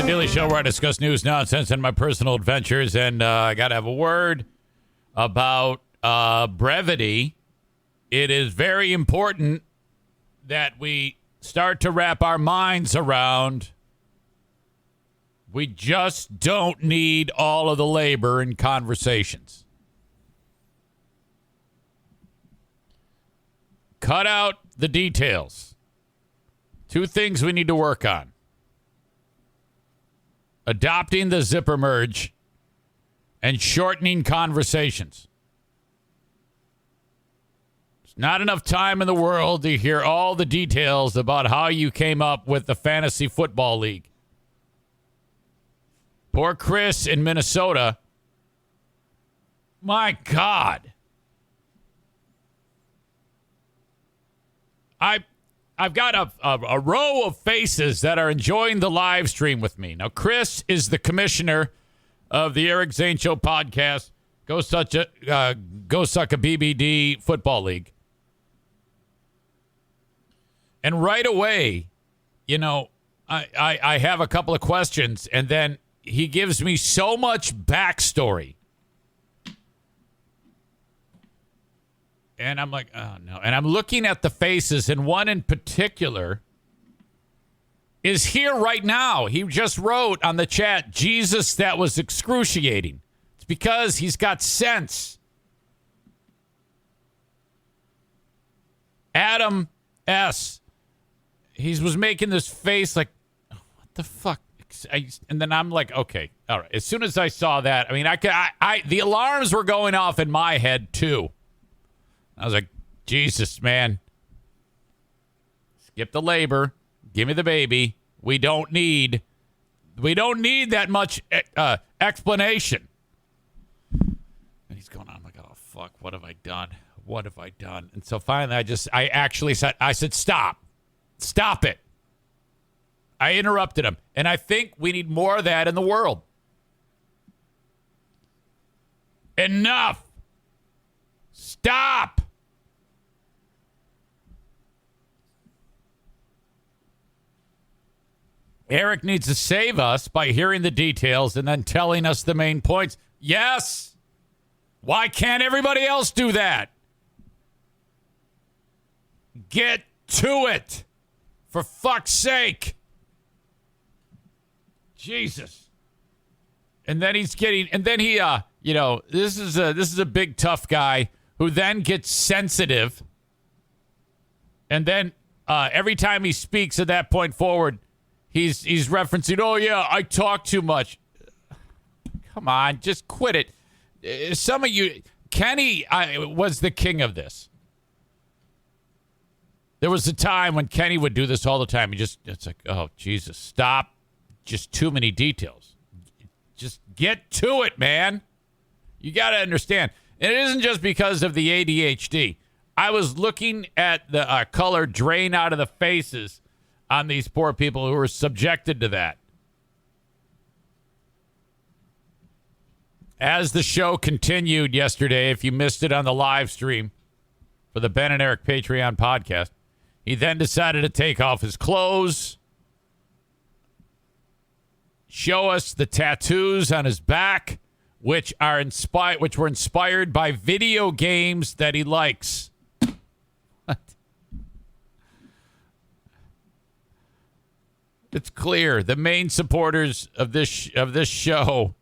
Daily Show where I discuss news, nonsense, and my personal adventures. And I got to have a word about brevity. It is very important that we start to wrap our minds around. We just don't need all of the labor in conversations. Cut out the details. Two things we need to work on. Adopting the zipper merge and shortening conversations. There's not enough time in the world to hear all the details about how you came up with the fantasy football league. Poor Chris in Minnesota. My God. I've got a row of faces that are enjoying the live stream with me. Now, Chris is the commissioner of the Eric Zane Show podcast, Go Suck a BBD Football League. And right away, you know, I have a couple of questions, and then he gives me so much backstory. And I'm like, oh, no. And I'm looking at the faces, and one in particular is here right now. He just wrote on the chat, Jesus, that was excruciating. It's because he's got sense. Adam S. He was making this face like, oh, what the fuck? And then I'm like, okay, all right. As soon as I saw that, I mean, the alarms were going off in my head, too. I was like, Jesus, man. Skip the labor. Give me the baby. We don't need that much explanation. And he's going, I'm like, oh, fuck, what have I done? What have I done? And so finally, I said, stop. Stop it. I interrupted him. And I think we need more of that in the world. Enough. Stop. Eric needs to save us by hearing the details and then telling us the main points. Yes. Why can't everybody else do that? Get to it. For fuck's sake. Jesus. And then this is a big tough guy who then gets sensitive. And then every time he speaks at that point forward, he's referencing, oh, yeah, I talk too much. Come on, just quit it. Some of you, Kenny was the king of this. There was a time when Kenny would do this all the time. It's like, oh, Jesus, stop. Just too many details. Just get to it, man. You got to understand. And it isn't just because of the ADHD. I was looking at the color drain out of the faces on these poor people who were subjected to that. As the show continued yesterday, if you missed it on the live stream for the Ben and Eric Patreon podcast, he then decided to take off his clothes, show us the tattoos on his back, which were inspired by video games that he likes. What? It's clear the main supporters of this show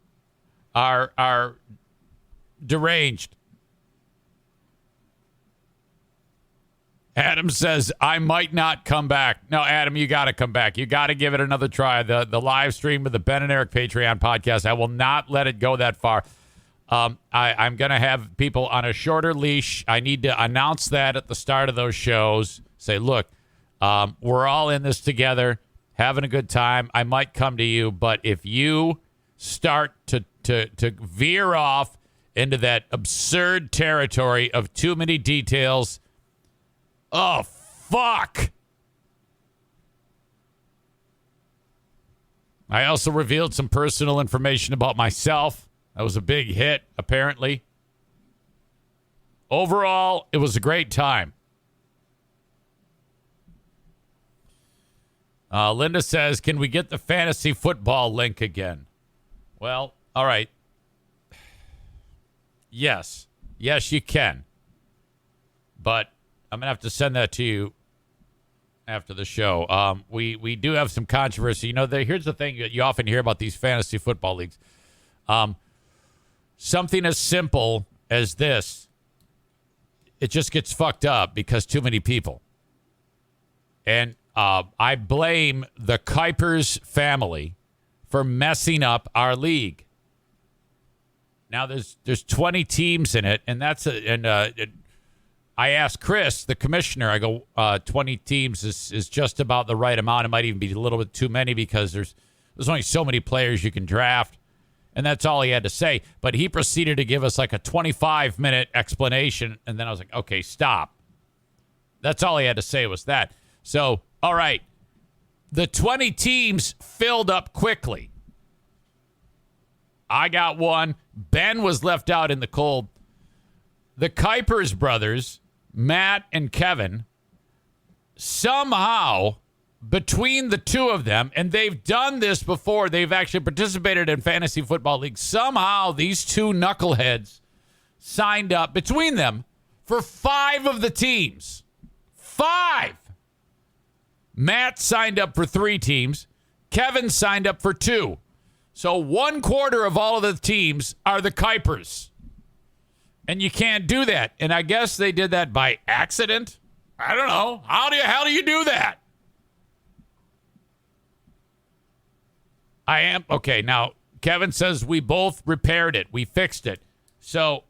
are deranged. Adam says, I might not come back. No, Adam, you got to come back. You got to give it another try. The live stream of the Ben and Eric Patreon podcast, I will not let it go that far. I'm going to have people on a shorter leash. I need to announce that at the start of those shows. Say, look, we're all in this together, having a good time. I might come to you, but if you start to veer off into that absurd territory of too many details, oh, fuck. I also revealed some personal information about myself. That was a big hit, apparently. Overall, it was a great time. Linda says, can we get the fantasy football link again? Well, all right. Yes. Yes, you can. But I'm going to have to send that to you after the show. We do have some controversy. Here's the thing that you often hear about these fantasy football leagues. Something as simple as this, it just gets fucked up because too many people. And I blame the Kuipers family for messing up our league. Now there's 20 teams in it, and I asked Chris, the commissioner, I go, 20 teams is just about the right amount. It might even be a little bit too many because there's only so many players you can draft. And that's all he had to say. But he proceeded to give us like a 25-minute explanation. And then I was like, okay, stop. That's all he had to say was that. So, all right. The 20 teams filled up quickly. I got one. Ben was left out in the cold. The Kuipers brothers, Matt and Kevin, somehow between the two of them, and they've done this before, they've actually participated in fantasy football leagues. Somehow these two knuckleheads signed up between them for 5 of the teams. 5! Matt signed up for 3 teams. Kevin signed up for 2. So 1/4 of all of the teams are the Kuipers. And you can't do that. And I guess they did that by accident. I don't know. How do you do that? Okay, now, Kevin says we both repaired it. We fixed it. So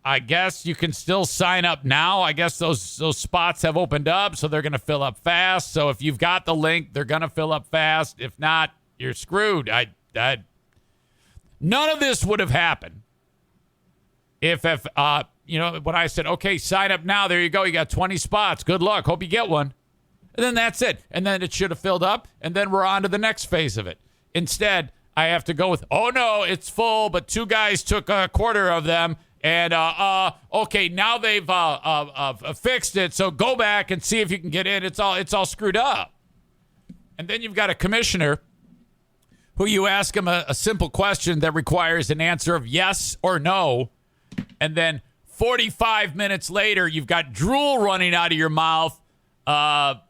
I guess you can still sign up now. I guess those spots have opened up, so they're going to fill up fast. So if you've got the link, they're going to fill up fast. If not, you're screwed. None of this would have happened if when I said, okay, sign up now. There you go. You got 20 spots. Good luck. Hope you get one. And then that's it. And then it should have filled up, and then we're on to the next phase of it. Instead, I have to go with, oh, no, it's full, but 2 guys took 1/4 of them. And, okay, now they've fixed it, so go back and see if you can get in. It's all screwed up. And then you've got a commissioner who you ask him a simple question that requires an answer of yes or no. And then 45 minutes later, you've got drool running out of your mouth.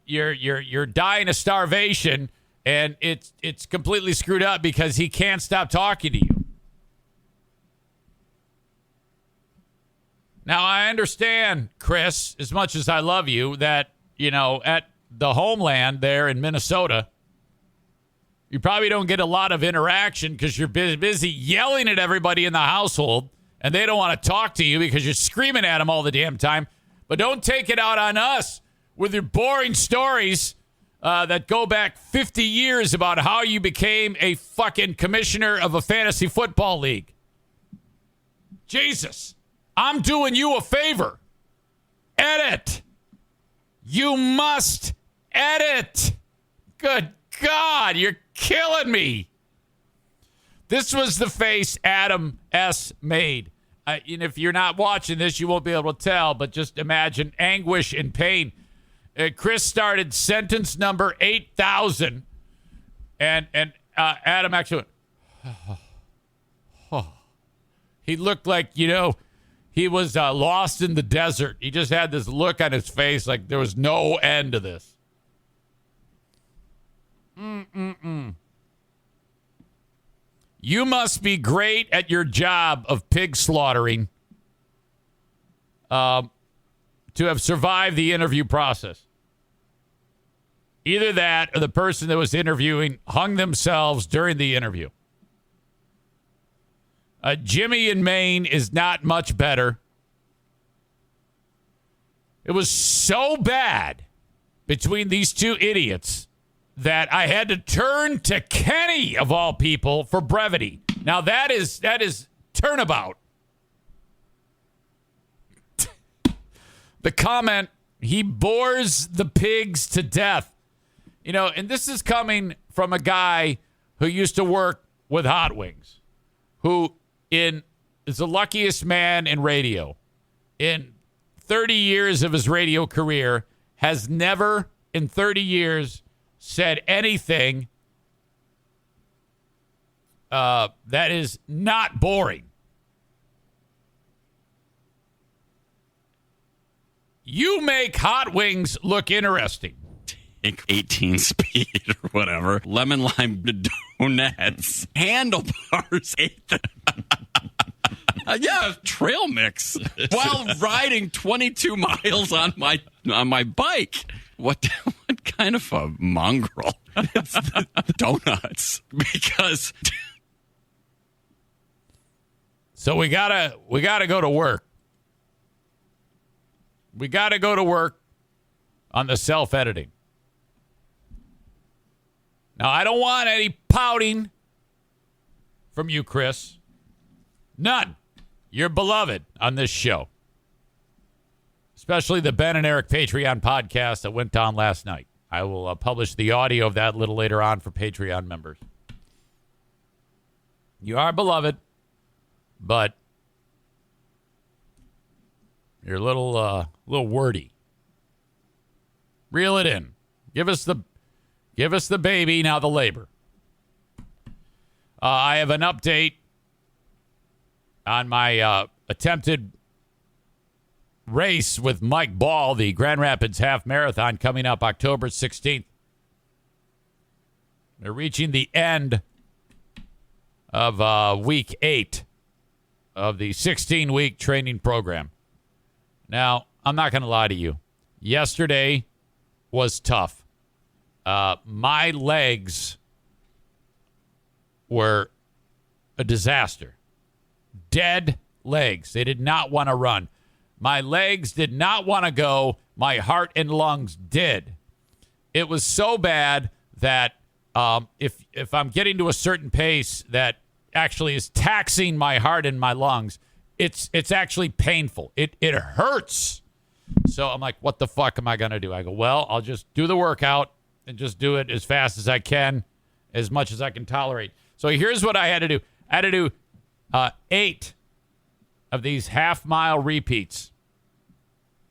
You're dying of starvation. And it's completely screwed up because he can't stop talking to you. Now, I understand, Chris, as much as I love you, that, at the homeland there in Minnesota, you probably don't get a lot of interaction because you're busy yelling at everybody in the household, and they don't want to talk to you because you're screaming at them all the damn time. But don't take it out on us with your boring stories that go back 50 years about how you became a fucking commissioner of a fantasy football league. Jesus, I'm doing you a favor. Edit. You must edit. Good God, you're killing me. This was the face Adam S. made. And if you're not watching this, you won't be able to tell, but just imagine anguish and pain. Chris started sentence number 8,000, and Adam actually went, he looked like, he was lost in the desert. He just had this look on his face like there was no end to this. You must be great at your job of pig slaughtering to have survived the interview process. Either that or the person that was interviewing hung themselves during the interview. Jimmy in Maine is not much better. It was so bad between these 2 idiots that I had to turn to Kenny, of all people, for brevity. Now, that is turnabout. The comment, he bores the pigs to death. And this is coming from a guy who used to work with Hot Wings, who is the luckiest man in radio. In 30 years of his radio career, has never in 30 years said anything that is not boring. You make hot wings look interesting. 18 speed or whatever. Lemon lime donuts. Handlebars. Yeah, trail mix while riding 22 miles on my bike. What kind of a mongrel? Donuts. Because so we gotta go to work. We gotta go to work on the self-editing. Now, I don't want any pouting from you, Chris. None. You're beloved on this show. Especially the Ben and Eric Patreon podcast that went on last night. I will publish the audio of that a little later on for Patreon members. You are beloved, but you're a little wordy. Reel it in. Give us the baby, now the labor. I have an update on my attempted race with Mike Ball, the Grand Rapids Half Marathon, coming up October 16th. We're reaching the end of week 8 of the 16-week training program. Now, I'm not going to lie to you. Yesterday was tough. My legs were a disaster. Dead legs. They did not want to run. My legs did not want to go. My heart and lungs did. It was so bad that if I'm getting to a certain pace that actually is taxing my heart and my lungs, it's actually painful. It hurts. So I'm like, what the fuck am I going to do? I go, well, I'll just do the workout and just do it as fast as I can, as much as I can tolerate. So here's what I had to do. I had to do 8 of these half-mile repeats.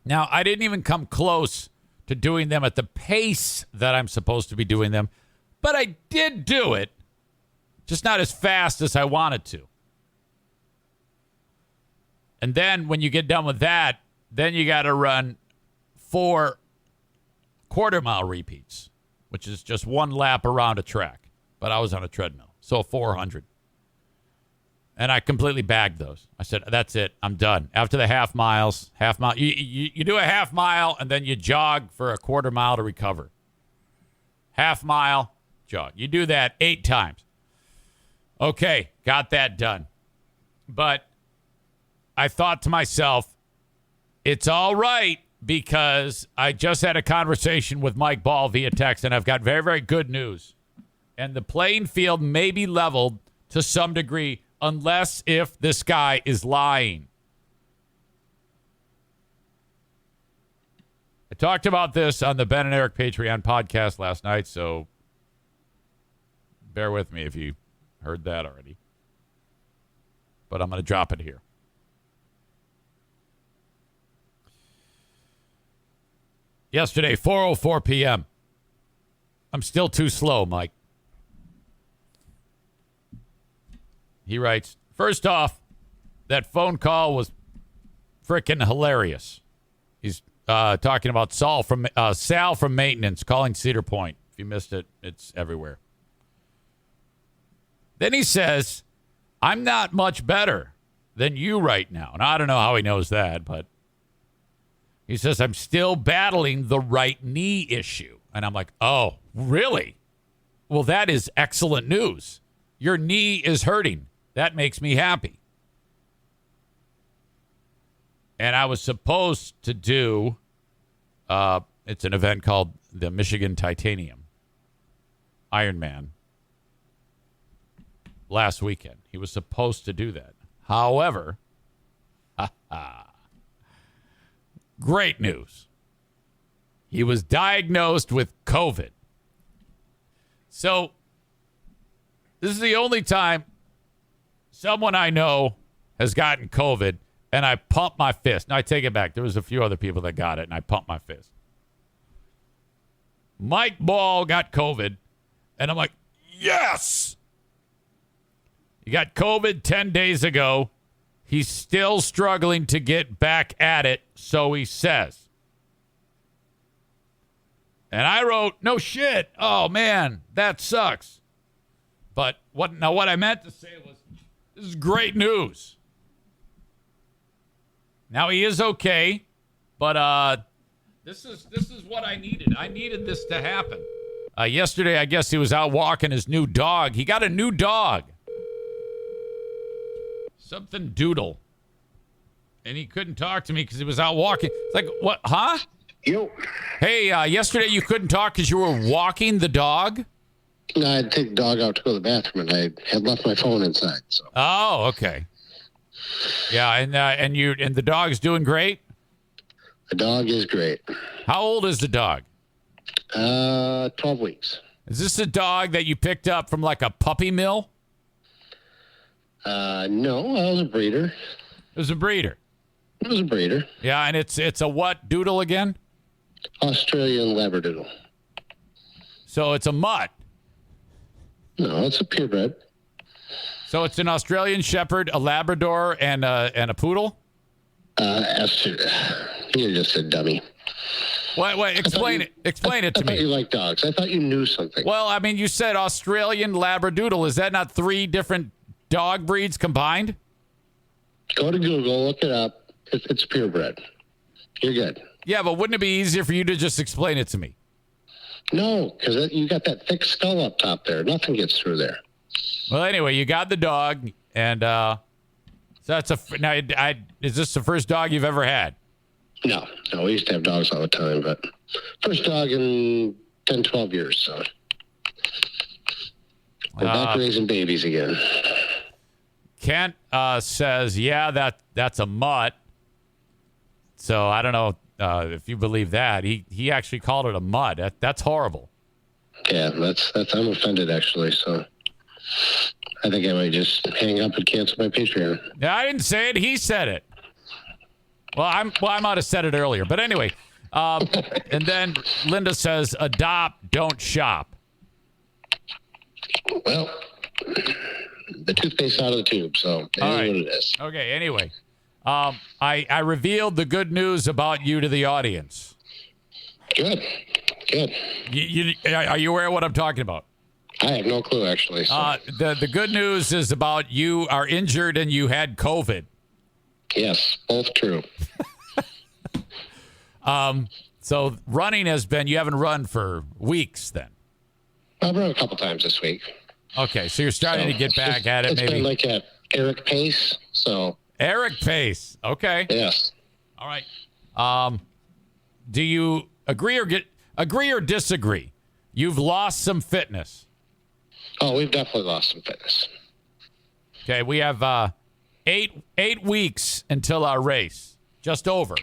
Now, I didn't even come close to doing them at the pace that I'm supposed to be doing them, but I did do it, just not as fast as I wanted to. And then when you get done with that, then you got to run 4 quarter-mile repeats, which is just 1 lap around a track. But I was on a treadmill, so 400. And I completely bagged those. I said, that's it. I'm done. After the half mile, you do a half mile, and then you jog for a quarter mile to recover. Half mile, jog. You do that 8 times. Okay, got that done. But I thought to myself, it's all right, because I just had a conversation with Mike Ball via text, and I've got very, very good news. And the playing field may be leveled to some degree, unless if this guy is lying. I talked about this on the Ben and Eric Patreon podcast last night, so bear with me if you heard that already. But I'm going to drop it here. Yesterday, 4:04 p.m. I'm still too slow, Mike. He writes, first off, that phone call was freaking hilarious. He's talking about Sal from maintenance calling Cedar Point. If you missed it, it's everywhere. Then he says, I'm not much better than you right now. And I don't know how he knows that, but he says, I'm still battling the right knee issue. And I'm like, oh, really? Well, that is excellent news. Your knee is hurting. That makes me happy. And I was supposed to do, it's an event called the Michigan Titanium Ironman last weekend. He was supposed to do that. However, great news. He was diagnosed with COVID. So this is the only time someone I know has gotten COVID, and I pumped my fist. Now, I take it back. There was a few other people that got it, and I pumped my fist. Mike Ball got COVID. And I'm like, yes! He got COVID 10 days ago. He's still struggling to get back at it, so he says. And I wrote, no shit. Oh, man, that sucks. But what I meant to say was, this is great news. Now he is okay, but this is what I needed. I needed this to happen. Yesterday, I guess he was out walking his new dog. He got a new dog. Something Doodle. And he couldn't talk to me because he was out walking. It's like, what? Huh? Yo. Hey, yesterday you couldn't talk because you were walking the dog? No, I had to take the dog out to go to the bathroom, and I had left my phone inside. So. Oh, okay. Yeah, and the dog's doing great? The dog is great. How old is the dog? 12 weeks. Is this a dog that you picked up from like a puppy mill? No, I was a breeder. It was a breeder. It was a breeder. Yeah, and it's a what doodle again? Australian Labradoodle. So it's a mutt. No, it's a purebred. So it's an Australian Shepherd, a Labrador, and a poodle? You just said dummy. Wait, explain it. Explain it to me. I thought you liked dogs. I thought you knew something. Well, I mean, you said Australian Labradoodle. Is that not 3 different dog breeds combined? Go to Google, look it up. It's purebred. You're good. Yeah, but wouldn't it be easier for you to just explain it to me? No, because you got that thick skull up top there. Nothing gets through there. Well, anyway, you got the dog, and so that's now. Is this the first dog you've ever had? No, we used to have dogs all the time, but first dog in 10, 12 years, so we're back raising babies again. Kent says, yeah, that's a mutt. So I don't know if you believe that. He actually called it a mutt. That's horrible. Yeah, that's I'm offended, actually, so I think I might just hang up and cancel my Patreon. Yeah, I didn't say it. He said it. Well, I might have said it earlier. But anyway, and then Linda says, adopt, don't shop. Well, the toothpaste out of the tube, so it is what it is. Okay, anyway, I revealed the good news about you to the audience. Good. Are you aware of what I'm talking about? I have no clue, actually. So. The good news is about you are injured and you had COVID. Yes, both true. So running has been, you haven't run for weeks then? I've run a couple times this week. Okay, so you're starting to get back at it, it's maybe. Been like at Eric Pace, so. Eric Pace, okay. Yes. All right. Do you agree or disagree? You've lost some fitness. Oh, we've definitely lost some fitness. Okay, we have 8 weeks until our race. Just over.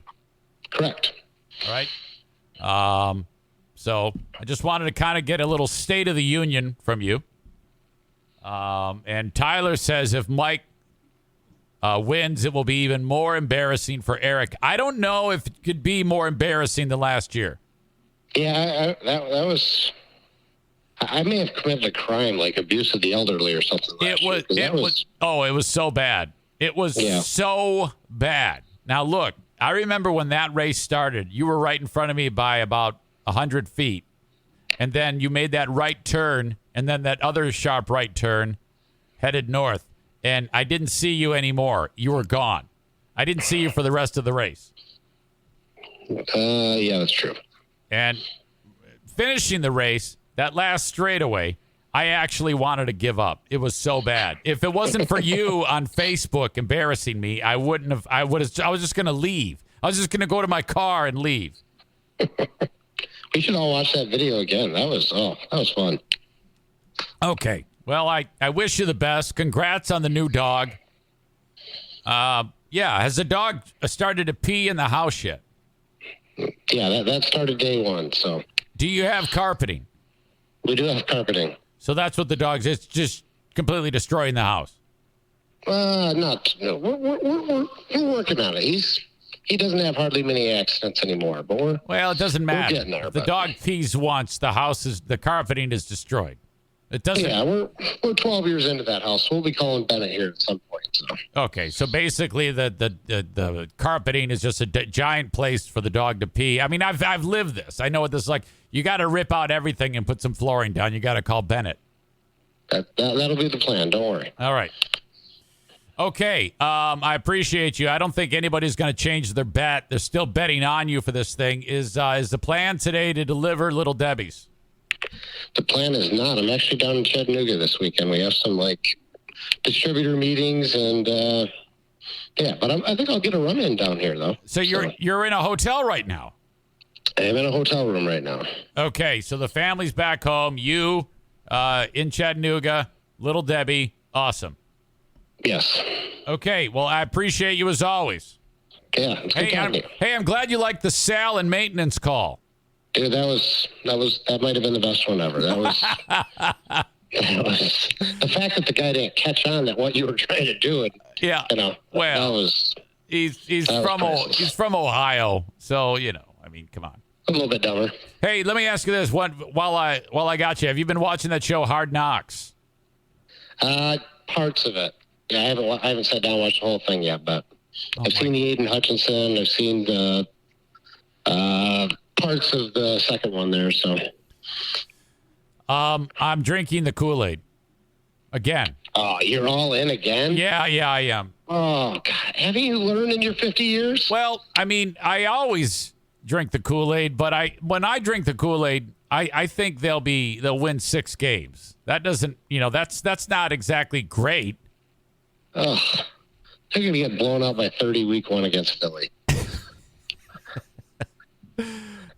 Correct. All right. So I just wanted to kind of get a little state of the union from you. And Tyler says if Mike wins, it will be even more embarrassing for Eric. I don't know if it could be more embarrassing than last year. Yeah, that was. I may have committed a crime like abuse of the elderly or something. It was so bad. It was so bad. Now look, I remember when that race started. You were right in front of me by about 100 feet, and then you made that right turn, and then that other sharp right turn, headed north, and I didn't see you anymore. You were gone. I didn't see you for the rest of the race. Yeah, that's true. And finishing the race, that last straightaway, I actually wanted to give up. It was so bad. If it wasn't for you on Facebook embarrassing me, I wouldn't have. I was just going to leave. I was just going to go to my car and leave. We should all watch that video again. That was fun. Okay. Well, I wish you the best. Congrats on the new dog. Yeah. Has the dog started to pee in the house yet? Yeah, that started day one. So. Do you have carpeting? We do have carpeting. So that's what the dog's. It's just completely destroying the house. No, we're working on it. he doesn't have hardly many accidents anymore. But well, it doesn't matter. getting there, If the but- dog pees once, the carpeting is destroyed. It doesn't. Yeah, we're 12 years into that house. We'll be calling Bennett here at some point. So. Okay, so basically the carpeting is just a giant place for the dog to pee. I mean, I've lived this. I know what this is like. You got to rip out everything and put some flooring down. You got to call Bennett. That'll be the plan. Don't worry. All right. Okay, I appreciate you. I don't think anybody's going to change their bet. They're still betting on you for this thing. Is the plan today to deliver Little Debbie's? The plan is not. I'm actually down in Chattanooga this weekend. We have some distributor meetings and but I think I'll get a run in down here though. So you're in a hotel right now. I'm in a hotel room right now. Okay, so the family's back home. You in Chattanooga, Little Debbie, awesome. Yes. Okay, well I appreciate you as always. Yeah. It's good talking to you. I'm glad you liked the Sal and maintenance call. Dude, that might have been the best one ever. That was the fact that the guy didn't catch on that what you were trying to do. And, yeah. Well, that was. He's from Ohio, so I mean, come on. A little bit dumber. Hey, let me ask you this: while I got you, have you been watching that show Hard Knocks? Parts of it. Yeah, I haven't sat down and watched the whole thing yet, but I've seen the Aiden Hutchinson. I've seen the parts of the second one there. So, I'm drinking the Kool-Aid again. Oh, you're all in again? Yeah, I am. Oh God, haven't you learned in your 50 years? Well, I mean, I always drink the Kool-Aid, but when I drink the Kool-Aid, I think they'll win 6 games. That doesn't, that's not exactly great. Oh, they're going to get blown out by 30 week one against Philly.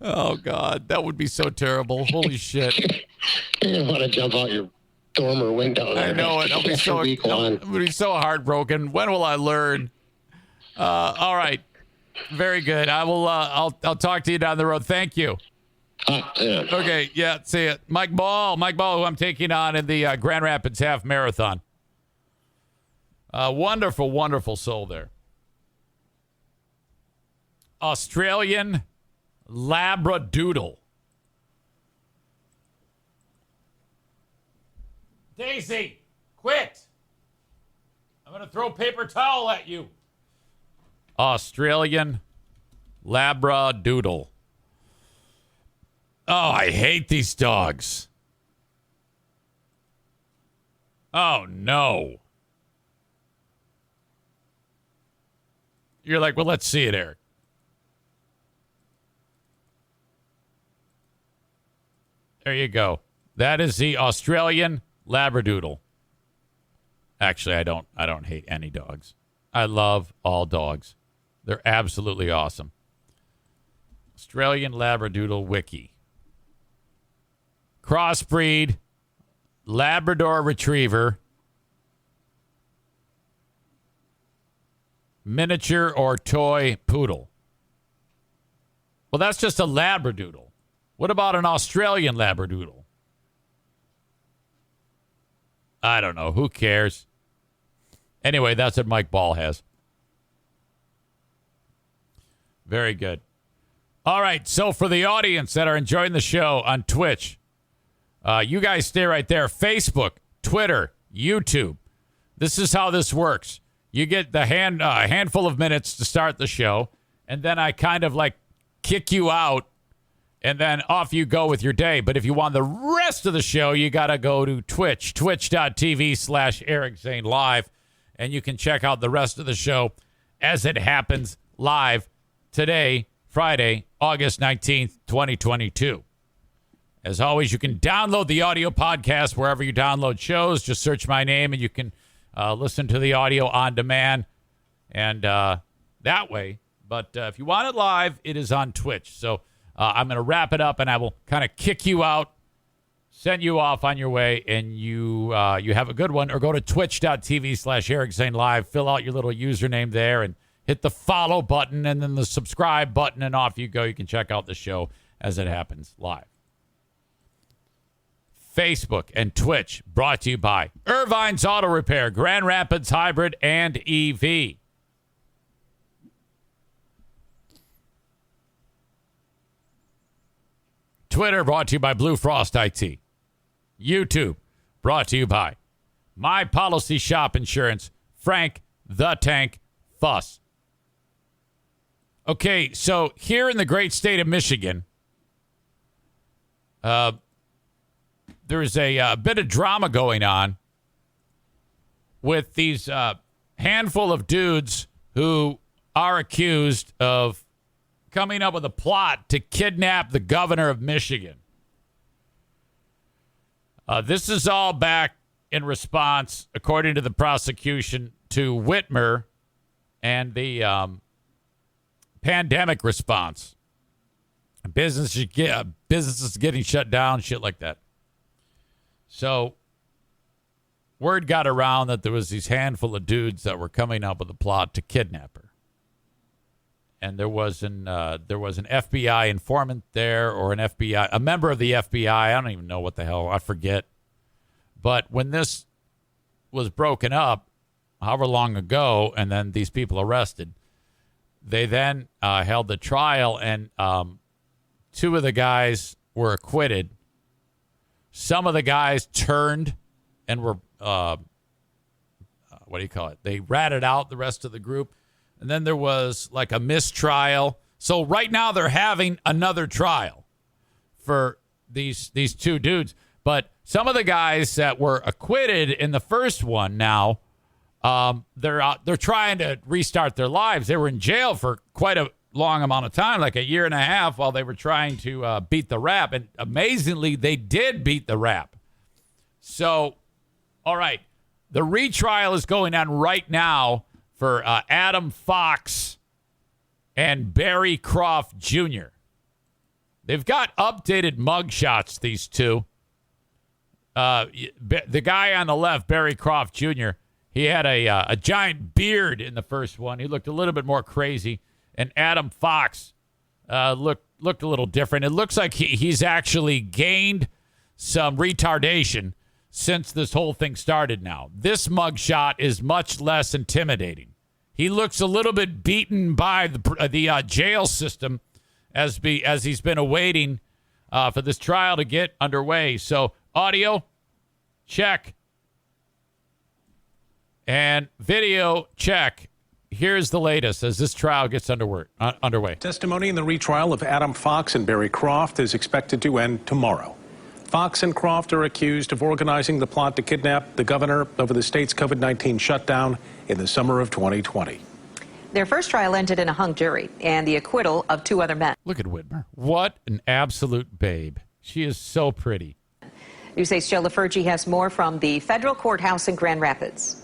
Oh, God. That would be so terrible. Holy shit. You're going to want to jump out your dormer window there. I know it. I'll be so heartbroken. When will I learn? All right. Very good. I will. I'll talk to you down the road. Thank you. Yeah. Okay. Yeah. See it. Mike Ball, who I'm taking on in the Grand Rapids Half Marathon. Wonderful, wonderful soul there. Australian Labradoodle. Daisy, quit. I'm going to throw paper towel at you. Australian Labradoodle. Oh, I hate these dogs. Oh, no. You're like, well, let's see it, Eric. There you go. That is the Australian Labradoodle. Actually, I don't hate any dogs. I love all dogs. They're absolutely awesome. Australian Labradoodle Wiki. Crossbreed Labrador Retriever. Miniature or toy poodle. Well, that's just a Labradoodle. What about an Australian Labradoodle? I don't know. Who cares? Anyway, that's what Mike Ball has. Very good. All right. So for the audience that are enjoying the show on Twitch, you guys stay right there. Facebook, Twitter, YouTube. This is how this works. You get the handful of minutes to start the show, and then I kind of like kick you out, and then off you go with your day. But if you want the rest of the show, you got to go to Twitch, twitch.tv/Eric Zane Live, and you can check out the rest of the show as it happens live today, Friday, August 19th, 2022. As always, you can download the audio podcast wherever you download shows. Just search my name, and you can listen to the audio on demand and that way. But if you want it live, it is on Twitch. So I'm going to wrap it up, and I will kind of kick you out, send you off on your way, and you have a good one. Or go to twitch.tv/Eric Zane Live, fill out your little username there, and hit the follow button and then the subscribe button, and off you go. You can check out the show as it happens live. Facebook and Twitch brought to you by Irvine's Auto Repair, Grand Rapids Hybrid and EV. Twitter brought to you by Blue Frost IT. YouTube brought to you by My Policy Shop Insurance, Frank the Tank Fuss. Okay, so here in the great state of Michigan, there's a bit of drama going on with these handful of dudes who are accused of coming up with a plot to kidnap the governor of Michigan. This is all back in response, according to the prosecution, to Whitmer and the pandemic response. Businesses getting shut down, shit like that. So word got around that there was these handful of dudes that were coming up with a plot to kidnap her. And there was an FBI informant there, or a member of the FBI. I don't even know what the hell. I forget. But when this was broken up, however long ago, and then these people arrested, they then held the trial, and two of the guys were acquitted. Some of the guys turned and were, They ratted out the rest of the group. And then there was like a mistrial. So right now they're having another trial for these two dudes. But some of the guys that were acquitted in the first one now, they're trying to restart their lives. They were in jail for quite a long amount of time, like a year and a half, while they were trying to beat the rap. And amazingly, they did beat the rap. So, all right, the retrial is going on right now for Adam Fox and Barry Croft Jr. They've got updated mugshots, these two. The guy on the left, Barry Croft Jr., he had a giant beard in the first one. He looked a little bit more crazy. And Adam Fox looked a little different. It looks like he's actually gained some retardation since this whole thing started now. This mugshot is much less intimidating. He looks a little bit beaten by the jail system as he's been awaiting for this trial to get underway. So audio, check. And video, check. Here's the latest as this trial gets underway. Testimony in the retrial of Adam Fox and Barry Croft is expected to end tomorrow. Fox and Croft are accused of organizing the plot to kidnap the governor over the state's COVID-19 shutdown in the summer of 2020. Their first trial ended in a hung jury and the acquittal of two other men. Look at Whitmer. What an absolute babe. She is so pretty. News 8's Joe LaFurgey has more from the federal courthouse in Grand Rapids.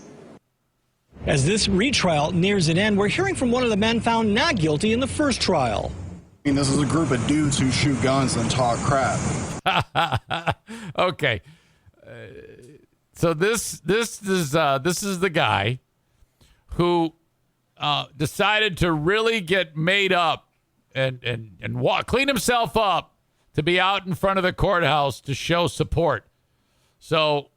As this retrial nears an end, we're hearing from one of the men found not guilty in the first trial. This is a group of dudes who shoot guns and talk crap. Okay. So this is the guy who decided to really get made up and clean himself up to be out in front of the courthouse to show support. So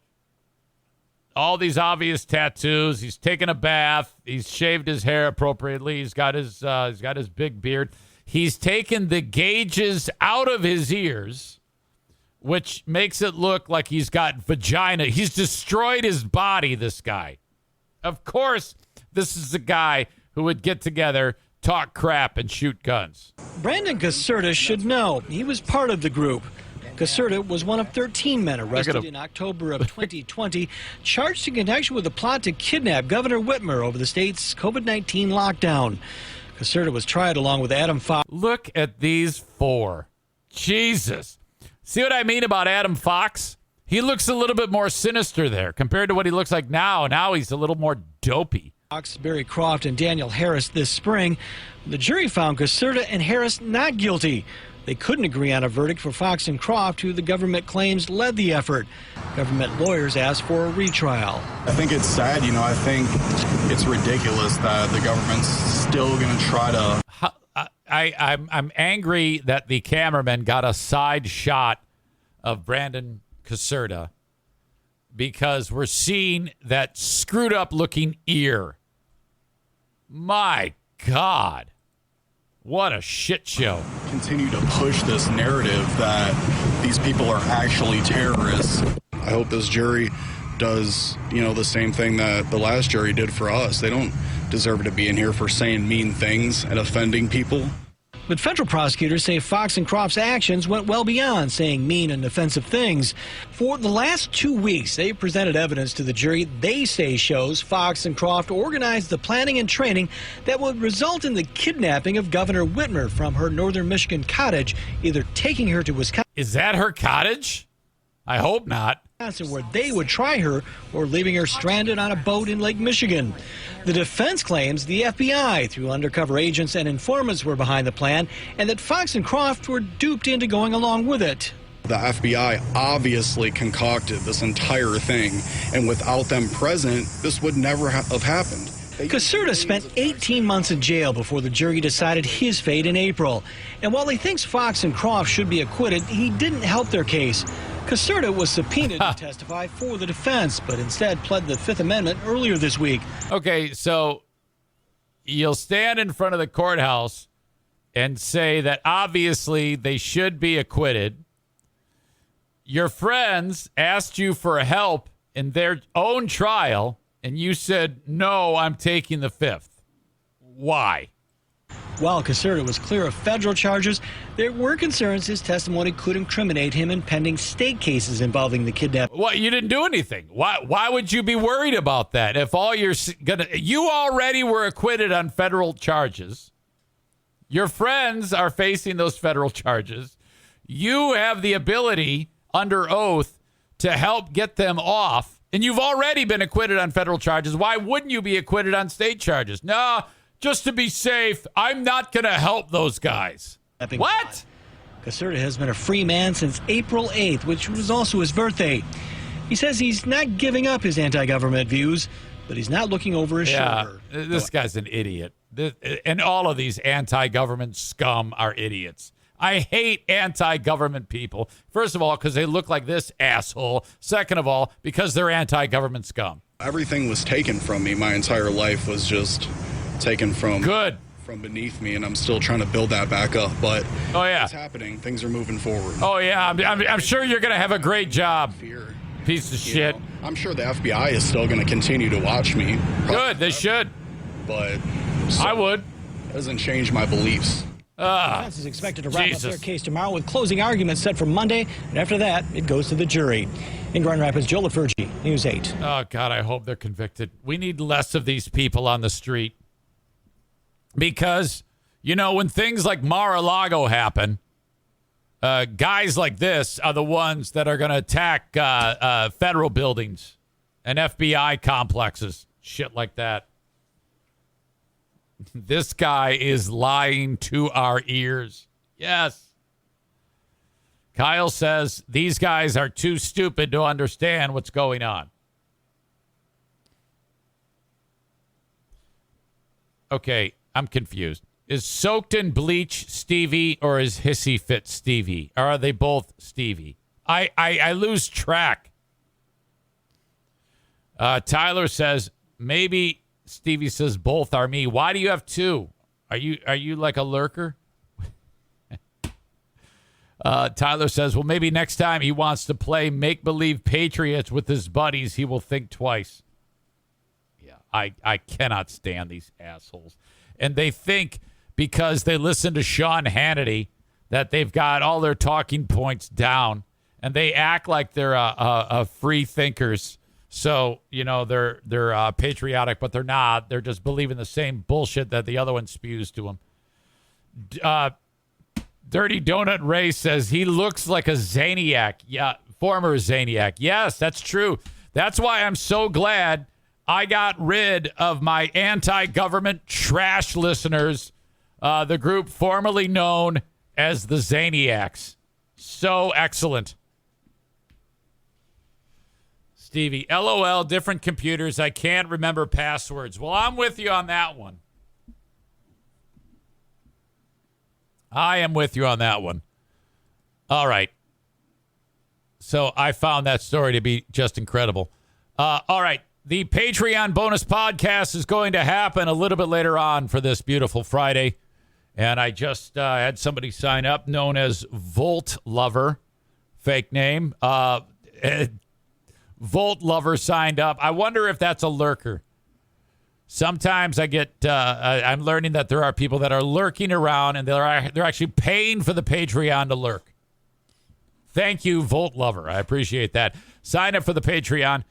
all these obvious tattoos. He's taken a bath. He's shaved his hair appropriately. He's got his big beard. He's taken the gauges out of his ears, which makes it look like he's got vagina. He's destroyed his body, this guy. Of course, this is a guy who would get together, talk crap, and shoot guns. Brandon Caserta should know. He was part of the group. Caserta was one of 13 men arrested in October of 2020, charged in connection with a plot to kidnap Governor Whitmer over the state's COVID-19 lockdown. Caserta was tried along with Adam Fox. Look at these four. Jesus. See what I mean about Adam Fox? He looks a little bit more sinister there compared to what he looks like now. Now he's a little more dopey. Fox, Barry Croft, and Daniel Harris this spring. The jury found Caserta and Harris not guilty. They couldn't agree on a verdict for Fox and Croft, who the government claims led the effort. Government lawyers asked for a retrial. I think it's sad, I think it's ridiculous that the government's still going to try to... I'm angry that the cameraman got a side shot of Brandon Caserta because we're seeing that screwed up looking ear. My God. What a shit show. Continue to push this narrative that these people are actually terrorists. I hope this jury does, the same thing that the last jury did for us. They don't deserve to be in here for saying mean things and offending people. But federal prosecutors say Fox and Croft's actions went well beyond saying mean and offensive things. For the last 2 weeks, they presented evidence to the jury they say shows Fox and Croft organized the planning and training that would result in the kidnapping of Governor Whitmer from her northern Michigan cottage, either taking her to Wisconsin. Is that her cottage? I hope not. Where they would try her, or leaving her stranded on a boat in Lake Michigan. The defense claims the FBI, through undercover agents and informants, were behind the plan, and that Fox and Croft were duped into going along with it. The FBI obviously concocted this entire thing, and without them present, this would never have happened. Caserta spent 18 months in jail before the jury decided his fate in April. And while he thinks Fox and Croft should be acquitted, he didn't help their case. Caserta was subpoenaed to testify for the defense, but instead pled the Fifth Amendment earlier this week. Okay, so you'll stand in front of the courthouse and say that obviously they should be acquitted. Your friends asked you for help in their own trial, and you said, no, I'm taking the Fifth. Why? While Caserta was clear of federal charges, there were concerns his testimony could incriminate him in pending state cases involving the kidnapping. What? You didn't do anything. Why would you be worried about that? If all you already were acquitted on federal charges. Your friends are facing those federal charges. You have the ability under oath to help get them off, and you've already been acquitted on federal charges. Why wouldn't you be acquitted on state charges? No. Just to be safe, I'm not going to help those guys. What? Caserta has been a free man since April 8th, which was also his birthday. He says he's not giving up his anti-government views, but he's not looking over his shoulder. This guy's an idiot. And all of these anti-government scum are idiots. I hate anti-government people. First of all, because they look like this asshole. Second of all, because they're anti-government scum. Everything was taken from me. My entire life was just taken from beneath me, and I'm still trying to build that back up. But it's happening. Things are moving forward. Oh yeah, I'm sure you're gonna have a great job. Piece of shit. I'm sure the FBI is still going to continue to watch me. Good, they should. But I would. It doesn't change my beliefs. The defense is expected to wrap up their case tomorrow with closing arguments set for Monday, and after that, it goes to the jury. In Grand Rapids, Joe LaFurgey, News 8. Oh God, I hope they're convicted. We need less of these people on the street. Because, when things like Mar-a-Lago happen, guys like this are the ones that are going to attack federal buildings and FBI complexes, shit like that. This guy is lying to our ears. Yes. Kyle says these guys are too stupid to understand what's going on. Okay. I'm confused. Is Soaked in Bleach Stevie or is Hissy Fit Stevie? Or are they both Stevie? I lose track. Tyler says, maybe Stevie says both are me. Why do you have two? Are you like a lurker? Tyler says, well, maybe next time he wants to play make-believe Patriots with his buddies, he will think twice. Yeah, I cannot stand these assholes. And they think because they listen to Sean Hannity that they've got all their talking points down, and they act like they're free thinkers. So they're patriotic, but they're not. They're just believing the same bullshit that the other one spews to them. Dirty Donut Ray says he looks like a Zaniac. Yeah, former Zaniac. Yes, that's true. That's why I'm so glad I got rid of my anti-government trash listeners, the group formerly known as the Zaniacs. So excellent. Stevie, LOL, different computers. I can't remember passwords. Well, I'm with you on that one. I am with you on that one. All right. So I found that story to be just incredible. All right. The Patreon bonus podcast is going to happen a little bit later on for this beautiful Friday. And I just had somebody sign up known as Volt Lover, fake name. Volt Lover signed up. I wonder if that's a lurker. Sometimes I get, I'm learning that there are people that are lurking around and they're actually paying for the Patreon to lurk. Thank you, Volt Lover. I appreciate that. Sign up for the Patreon.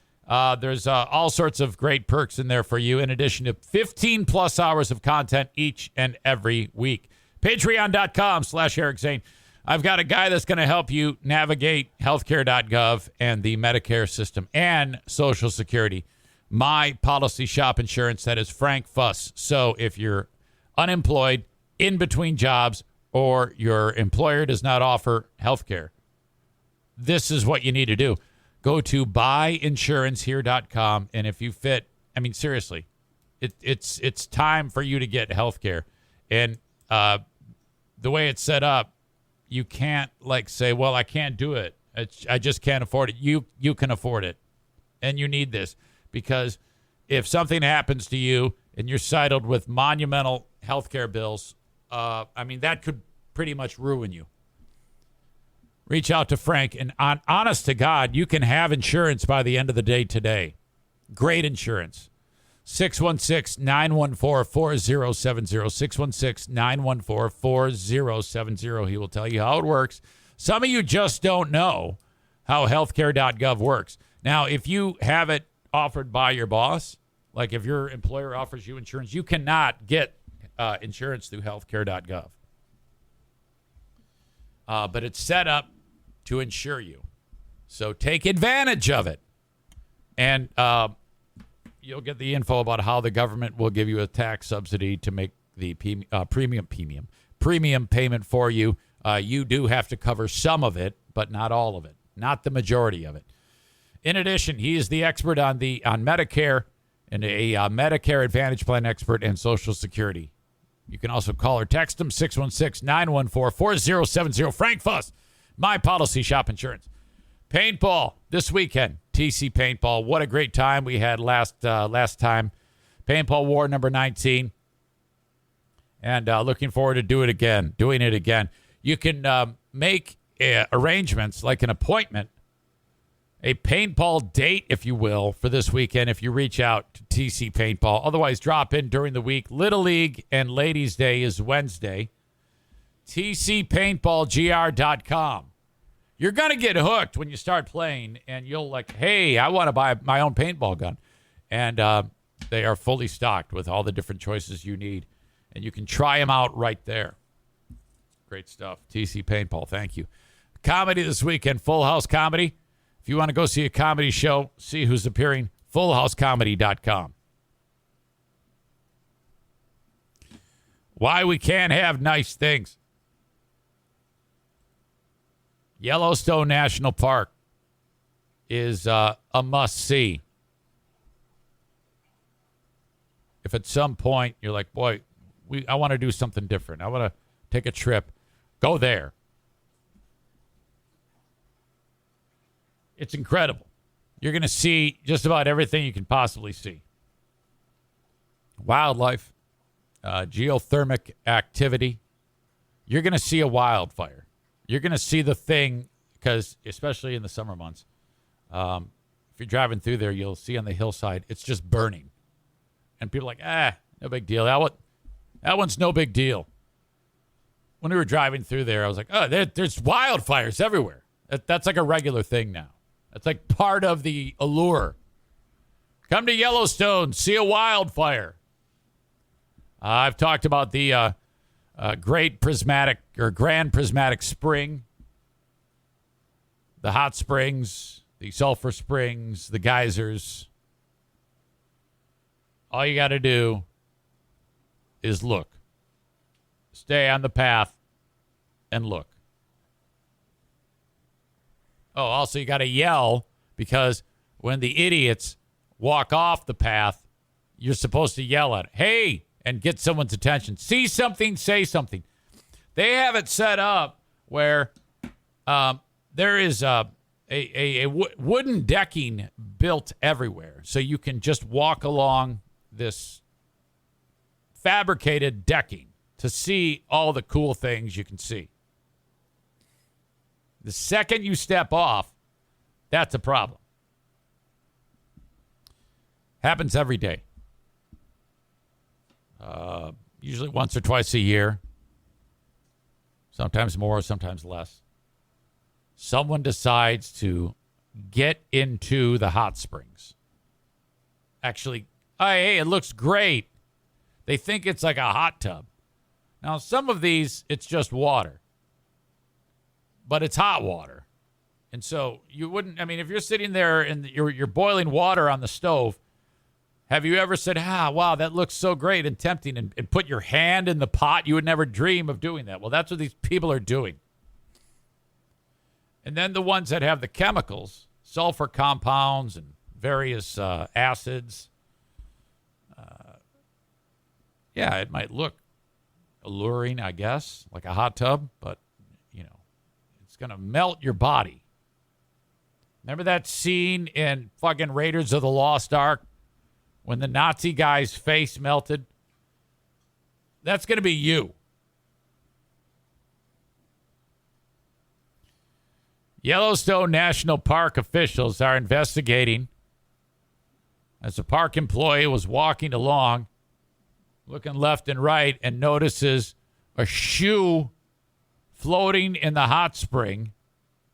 There's all sorts of great perks in there for you, in addition to 15 plus hours of content each and every week. Patreon.com/Eric Zane. I've got a guy that's going to help you navigate healthcare.gov and the Medicare system and Social Security. My policy shop insurance, that is Frank Fuss. So if you're unemployed, in between jobs, or your employer does not offer healthcare, this is what you need to do. Go to buyinsurancehere.com, and if you fit, I mean, seriously, it's time for you to get healthcare. And the way it's set up, you can't say, well, I can't do it. I just can't afford it. You can afford it, and you need this, because if something happens to you and you're saddled with monumental healthcare bills, that could pretty much ruin you. Reach out to Frank, and honest to God, you can have insurance by the end of the day today. Great insurance. 616-914-4070. 616-914-4070. He will tell you how it works. Some of you just don't know how healthcare.gov works. Now, if you have it offered by your boss, like if your employer offers you insurance, you cannot get insurance through healthcare.gov. But it's set up to insure you. So take advantage of it. And you'll get the info about how the government will give you a tax subsidy to make the premium payment for you. You do have to cover some of it, but not all of it, not the majority of it. In addition, he is the expert on Medicare and a Medicare Advantage Plan expert and Social Security. You can also call or text him, 616-914-4070. Frank Fuss, My Policy Shop Insurance. Paintball this weekend, TC Paintball. What a great time we had last time. Paintball War number 19. And looking forward to doing it again. You can make arrangements, like an appointment, a paintball date, if you will, for this weekend if you reach out to TC Paintball. Otherwise, drop in during the week. Little League and Ladies' Day is Wednesday. TCPaintballGR.com. You're going to get hooked when you start playing, and you'll hey, I want to buy my own paintball gun. And they are fully stocked with all the different choices you need. And you can try them out right there. Great stuff. TC Paintball, thank you. Comedy this weekend, Full House Comedy. If you want to go see a comedy show, see who's appearing, fullhousecomedy.com. Why we can't have nice things. Yellowstone National Park is a must-see. If at some point you're like, boy, I want to do something different, I want to take a trip, go there. It's incredible. You're going to see just about everything you can possibly see. Wildlife, geothermal activity. You're going to see a wildfire. You're going to see the thing, because especially in the summer months, if you're driving through there, you'll see on the hillside, it's just burning. And people are like, no big deal. That one's no big deal. When we were driving through there, I was like, there's wildfires everywhere. That's like a regular thing now. That's like part of the allure. Come to Yellowstone, see a wildfire. I've talked about the Grand Prismatic Spring, the hot springs, the sulfur springs, the geysers. All you got to do is look. Stay on the path and look. Oh, also, you got to yell, because when the idiots walk off the path, you're supposed to yell at it. Hey, and get someone's attention. See something, say something. They have it set up where there is a wooden decking built everywhere. So you can just walk along this fabricated decking to see all the cool things you can see. The second you step off, that's a problem. Happens every day. Usually once or twice a year. Sometimes more, sometimes less. Someone decides to get into the hot springs. Actually, hey, it looks great. They think it's like a hot tub. Now, some of these, it's just water. But it's hot water. And so you wouldn't, I mean, if you're sitting there and you're boiling water on the stove, have you ever said, wow, that looks so great and tempting, and put your hand in the pot? You would never dream of doing that. Well, that's what these people are doing. And then the ones that have the chemicals, sulfur compounds and various acids, yeah, it might look alluring, I guess, like a hot tub, but, it's going to melt your body. Remember that scene in fucking Raiders of the Lost Ark when the Nazi guy's face melted? That's going to be you. Yellowstone National Park officials are investigating as a park employee was walking along, looking left and right, and notices a shoe floating in the hot spring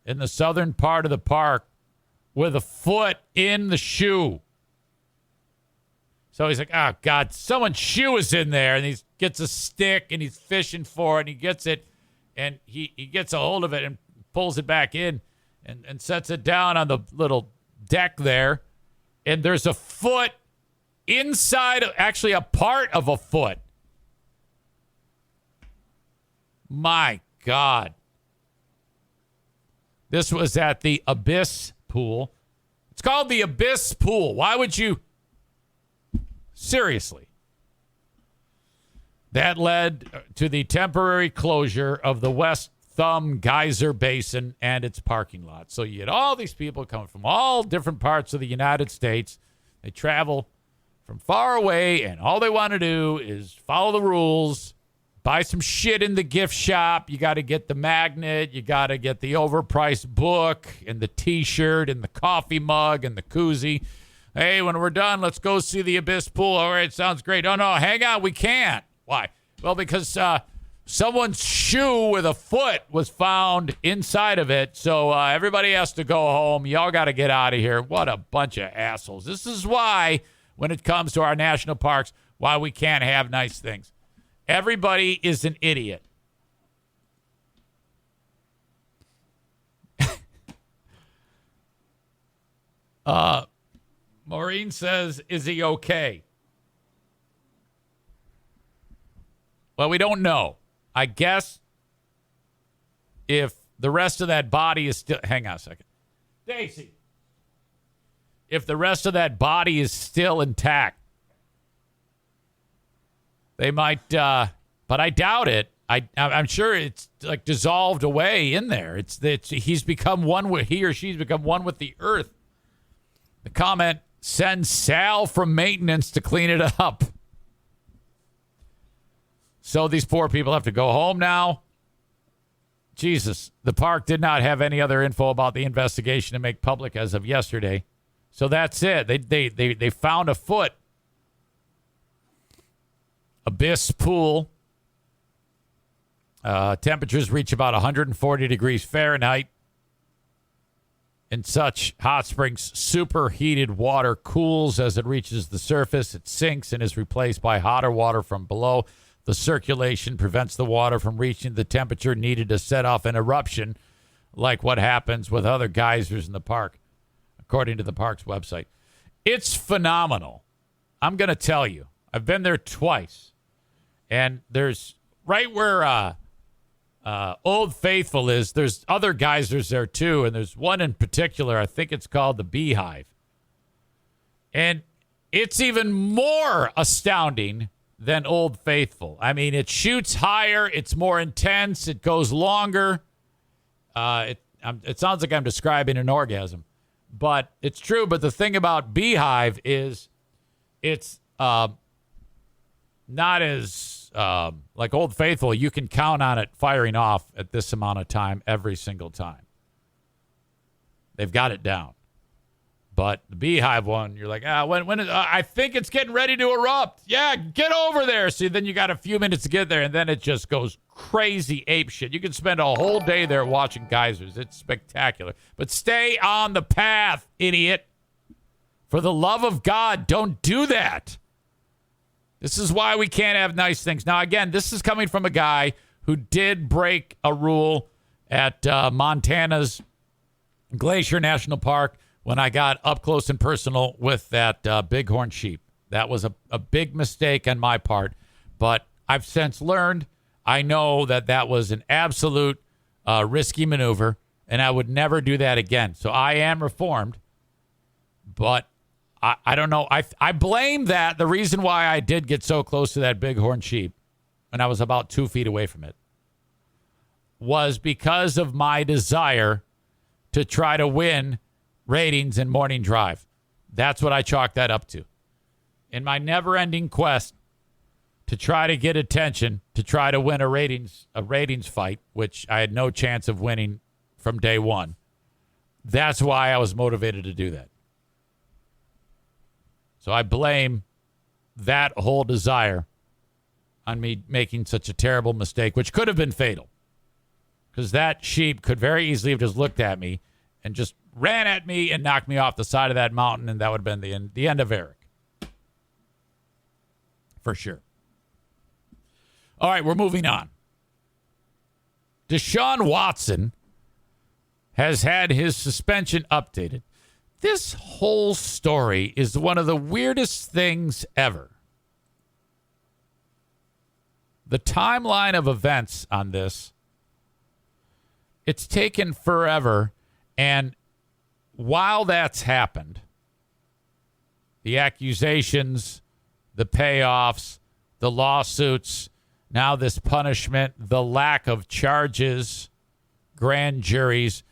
in the southern part of the park with a foot in the shoe. So he's like, oh, God, someone's shoe is in there. And he gets a stick and he's fishing for it. And he gets it and he gets a hold of it and pulls it back in and sets it down on the little deck there. And there's a foot inside, actually a part of a foot. My God. This was at the Abyss Pool. It's called the Abyss Pool. Why would you? Seriously. That led to the temporary closure of the West Thumb Geyser Basin and its parking lot. So you had all these people coming from all different parts of the United States. They travel from far away, and all they want to do is follow the rules, buy some shit in the gift shop. You got to get the magnet. You got to get the overpriced book and the T-shirt and the coffee mug and the koozie. Hey, when we're done, let's go see the Abyss Pool. All right, sounds great. Oh, no, hang on. We can't. Why? Well, because someone's shoe with a foot was found inside of it. So everybody has to go home. Y'all got to get out of here. What a bunch of assholes. This is why, when it comes to our national parks, why we can't have nice things. Everybody is an idiot. Maureen says, is he okay? Well, we don't know. I guess if the rest of that body is still... Hang on a second. Daisy. If the rest of that body is still intact, they might, but I doubt it. I'm sure it's like dissolved away in there. He's become one with, he or she's become one with the earth. The comment, send Sal from maintenance to clean it up. So these poor people have to go home now. Jesus, the park did not have any other info about the investigation to make public as of yesterday. So that's it. They found a foot. Abyss Pool. Temperatures reach about 140 degrees Fahrenheit. In such hot springs, superheated water cools as it reaches the surface. It sinks and is replaced by hotter water from below. The circulation prevents the water from reaching the temperature needed to set off an eruption, like what happens with other geysers in the park, according to the park's website. It's phenomenal. I'm going to tell you. I've been there twice. And there's right where Old Faithful is, there's other geysers there too. And there's one in particular, I think it's called the Beehive. And it's even more astounding than Old Faithful. I mean, it shoots higher. It's more intense. It goes longer. It sounds like I'm describing an orgasm. But it's true. But the thing about Beehive is it's not as like Old Faithful. You can count on it firing off at this amount of time every single time. They've got it down. But the Beehive one, you're like, I think it's getting ready to erupt. Yeah, get over there. See, then you got a few minutes to get there, and then it just goes crazy ape shit. You can spend a whole day there watching geysers. It's spectacular. But stay on the path, idiot. For the love of God, don't do that. This is why we can't have nice things. Now, again, this is coming from a guy who did break a rule at Montana's Glacier National Park when I got up close and personal with that bighorn sheep. That was a big mistake on my part, but I've since learned. I know that was an absolute risky maneuver, and I would never do that again. So I am reformed, but I don't know. I blame that. The reason why I did get so close to that bighorn sheep, and I was about 2 feet away from it, was because of my desire to try to win ratings in morning drive. That's what I chalk that up to. In my never-ending quest to try to get attention, to try to win a ratings fight, which I had no chance of winning from day one. That's why I was motivated to do that. So I blame that whole desire on me making such a terrible mistake, which could have been fatal. Because that sheep could very easily have just looked at me and just ran at me and knocked me off the side of that mountain, and that would have been the end of Eric. For sure. All right, we're moving on. Deshaun Watson has had his suspension updated. This whole story is one of the weirdest things ever. The timeline of events on this, it's taken forever. And while that's happened, the accusations, the payoffs, the lawsuits, now this punishment, the lack of charges, grand juries,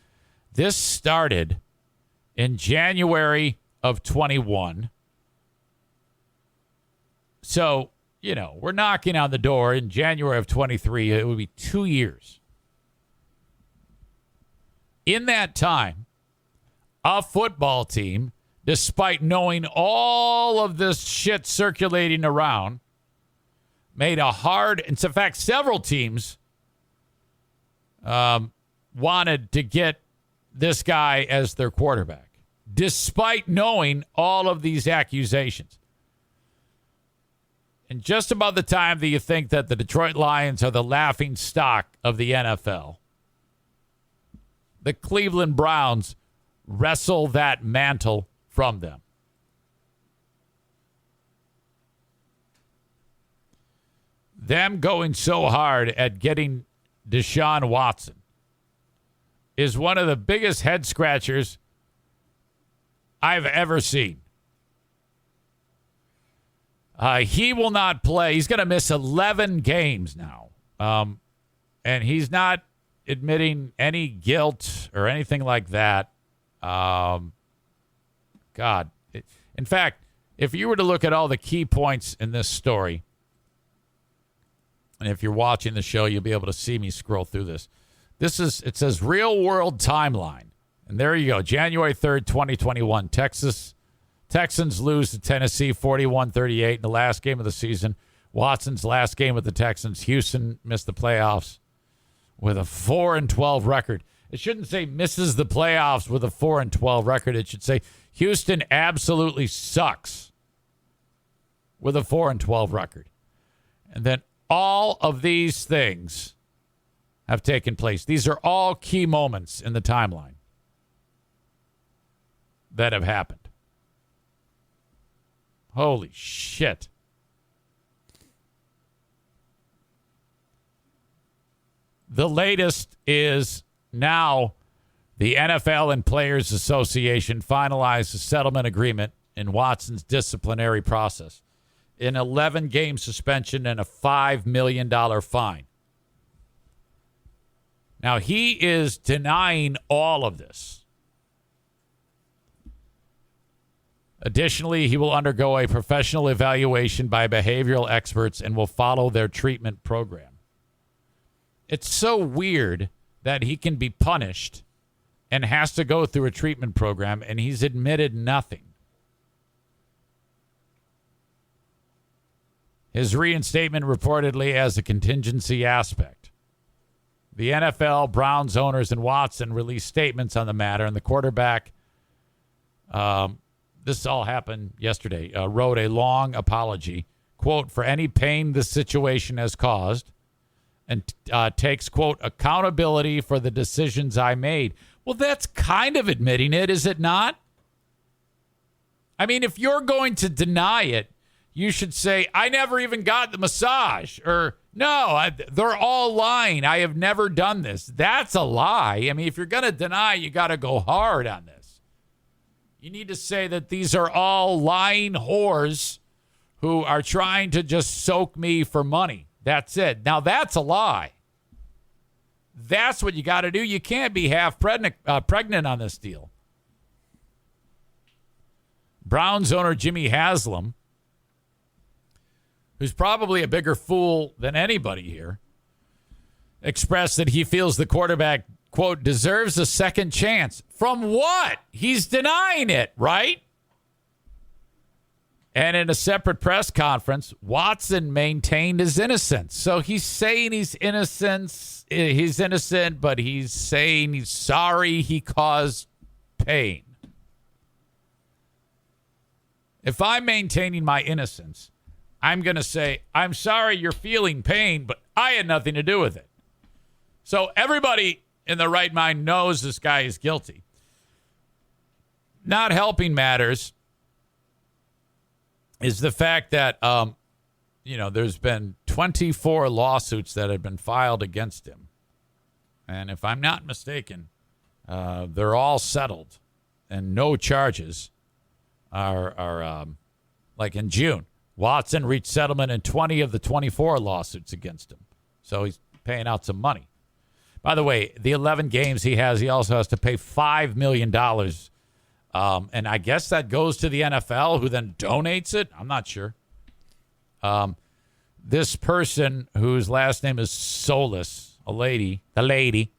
this started in January of 21. So, we're knocking on the door in January of 23. It would be 2 years. In that time, a football team, despite knowing all of this shit circulating around, made a hard, in fact, several teams wanted to get this guy as their quarterback, despite knowing all of these accusations. And just about the time that you think that the Detroit Lions are the laughing stock of the NFL, the Cleveland Browns wrestle that mantle from them. Them going so hard at getting Deshaun Watson is one of the biggest head scratchers I've ever seen. He will not play. He's going to miss 11 games now. And he's not admitting any guilt or anything like that. God. In fact, if you were to look at all the key points in this story, and if you're watching the show, you'll be able to see me scroll through this. It says real world timeline. And there you go. January 3rd, 2021. Texans lose to Tennessee 41-38 in the last game of the season. Watson's last game with the Texans. Houston missed the playoffs with a 4-12 record. It shouldn't say misses the playoffs with a 4-12 record. It should say Houston absolutely sucks with a 4-12 record. And then all of these things have taken place. These are all key moments in the timeline that have happened. Holy shit. The latest is now the NFL and Players Association finalized a settlement agreement in Watson's disciplinary process. An 11-game suspension and a $5 million fine. Now, he is denying all of this. Additionally, he will undergo a professional evaluation by behavioral experts and will follow their treatment program. It's so weird that he can be punished and has to go through a treatment program, and he's admitted nothing. His reinstatement reportedly has a contingency aspect. The NFL, Browns owners, and Watson released statements on the matter, and the quarterback, this all happened yesterday, wrote a long apology, quote, for any pain this situation has caused, and takes, quote, accountability for the decisions I made. Well, that's kind of admitting it, is it not? I mean, if you're going to deny it, you should say, I never even got the massage. Or, no, they're all lying. I have never done this. That's a lie. I mean, if you're going to deny, you got to go hard on this. You need to say that these are all lying whores who are trying to just soak me for money. That's it. Now, that's a lie. That's what you got to do. You can't be half pregnant on this deal. Browns owner Jimmy Haslam, who's probably a bigger fool than anybody here, expressed that he feels the quarterback, quote, deserves a second chance. From what? He's denying it, right? And in a separate press conference, Watson maintained his innocence. So he's saying he's innocent, but he's saying he's sorry he caused pain. If I'm maintaining my innocence, I'm going to say, I'm sorry you're feeling pain, but I had nothing to do with it. So everybody in their right mind knows this guy is guilty. Not helping matters is the fact that, there's been 24 lawsuits that have been filed against him. And if I'm not mistaken, they're all settled and no charges are like in June. Watson reached settlement in 20 of the 24 lawsuits against him. So he's paying out some money. By the way, the 11 games he also has to pay $5 million. And I guess that goes to the NFL, who then donates it. I'm not sure. This person, whose last name is Solis, the lady,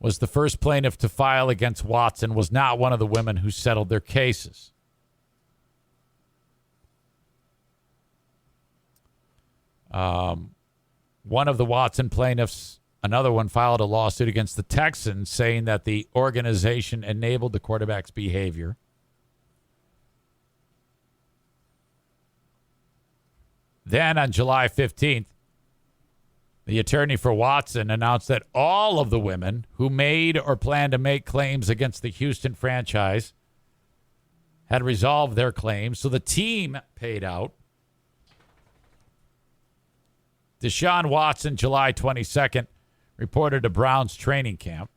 was the first plaintiff to file against Watson, was not one of the women who settled their cases. One of the Watson plaintiffs, another one, filed a lawsuit against the Texans saying that the organization enabled the quarterback's behavior. Then on July 15th, the attorney for Watson announced that all of the women who made or planned to make claims against the Houston franchise had resolved their claims, so the team paid out. Deshaun Watson, July 22nd, reported to Browns training camp.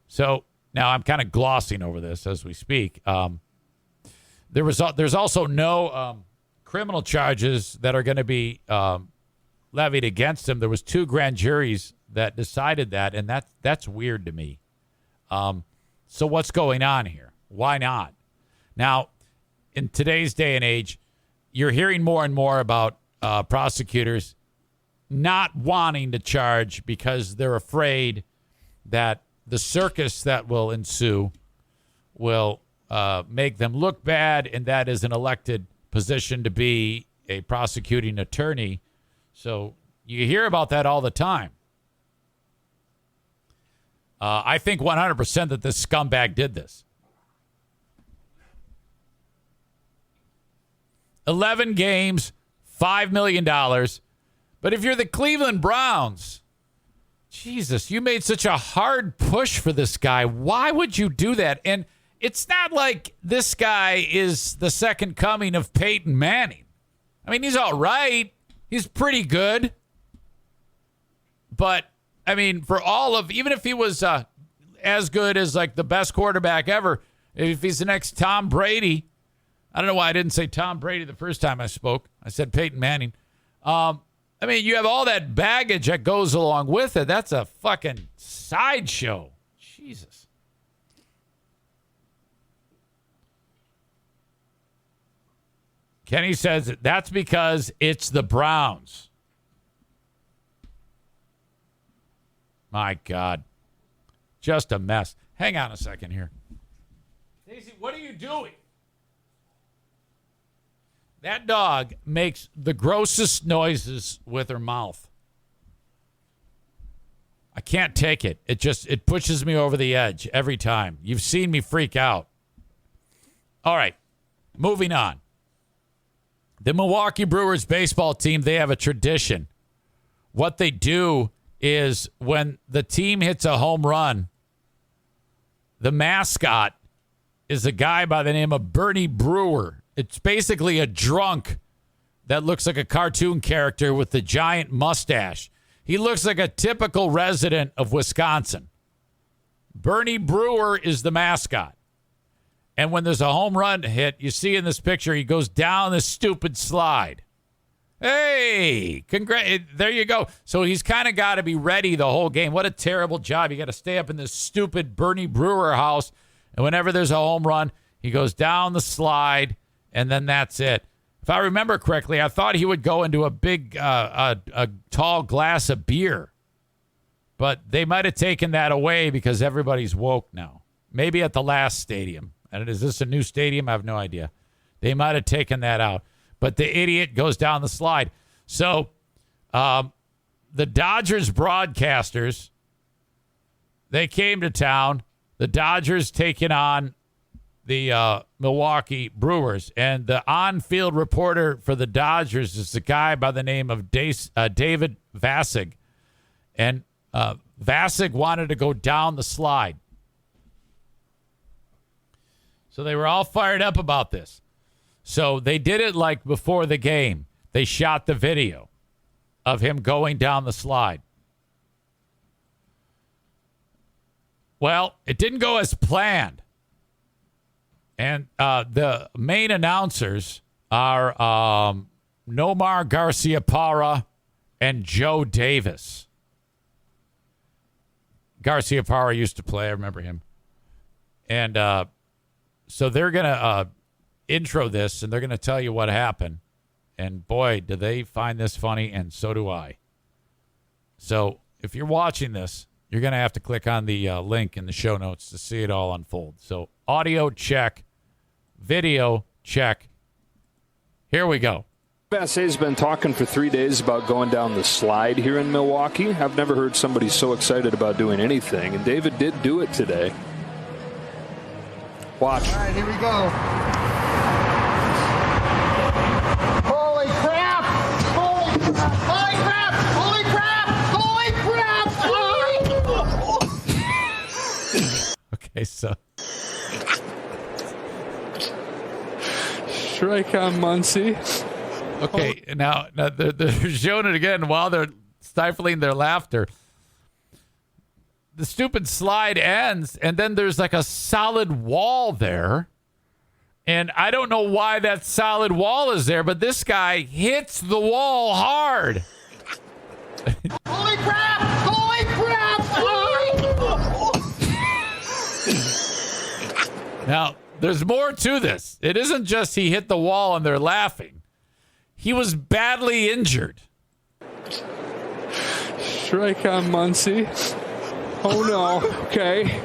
So now I'm kind of glossing over this as we speak. There's also no criminal charges that are going to be levied against him. There was 2 grand juries that decided that, and that's weird to me. So what's going on here? Why not? Now, in today's day and age, you're hearing more and more about prosecutors not wanting to charge because they're afraid that the circus that will ensue will make them look bad, and that is an elected position to be a prosecuting attorney. So you hear about that all the time. I think 100% that this scumbag did this. 11 games, $5 million. But if you're the Cleveland Browns, Jesus, you made such a hard push for this guy. Why would you do that? And it's not like this guy is the second coming of Peyton Manning. I mean, he's all right. He's pretty good. But, I mean, even if he was as good as like the best quarterback ever, if he's the next Tom Brady, I don't know why I didn't say Tom Brady the first time I spoke. I said Peyton Manning. I mean, you have all that baggage that goes along with it. That's a fucking sideshow. Jesus. Kenny says that's because it's the Browns. My God. Just a mess. Hang on a second here. Daisy, what are you doing? That dog makes the grossest noises with her mouth. I can't take it. It pushes me over the edge every time. You've seen me freak out. All right, moving on. The Milwaukee Brewers baseball team, they have a tradition. What they do is when the team hits a home run, the mascot is a guy by the name of Bernie Brewer. It's basically a drunk that looks like a cartoon character with the giant mustache. He looks like a typical resident of Wisconsin. Bernie Brewer is the mascot. And when there's a home run hit, you see in this picture, he goes down this stupid slide. Hey, there you go. So he's kind of got to be ready the whole game. What a terrible job. You got to stay up in this stupid Bernie Brewer house. And whenever there's a home run, he goes down the slide, and then that's it. If I remember correctly, I thought he would go into a big, a tall glass of beer. But they might have taken that away because everybody's woke now. Maybe at the last stadium. And is this a new stadium? I have no idea. They might have taken that out. But the idiot goes down the slide. So the Dodgers broadcasters, they came to town. The Dodgers taking on the Milwaukee Brewers. And the on-field reporter for the Dodgers is a guy by the name of David Vassig. And Vassig wanted to go down the slide. So they were all fired up about this. So they did it like before the game. They shot the video of him going down the slide. Well, it didn't go as planned. And the main announcers are Nomar Garciaparra and Joe Davis. Garciaparra used to play. I remember him. And so they're going to intro this, and they're going to tell you what happened. And, boy, do they find this funny, and so do I. So if you're watching this, you're going to have to click on the link in the show notes to see it all unfold. So audio check, video check. Here we go. USA's been talking for 3 days about going down the slide here in Milwaukee. I've never heard somebody so excited about doing anything, and David did do it today. Watch. All right, here we go. Holy crap! Holy crap! Holy crap! Holy crap! Holy crap! Okay, so. Strike on Muncie. Okay, now they're showing it again while they're stifling their laughter. The stupid slide ends, and then there's like a solid wall there. And I don't know why that solid wall is there, but this guy hits the wall hard. Holy crap! Holy crap! Now, there's more to this. It isn't just he hit the wall and they're laughing. He was badly injured. Strike on Muncie. Oh, no. Okay.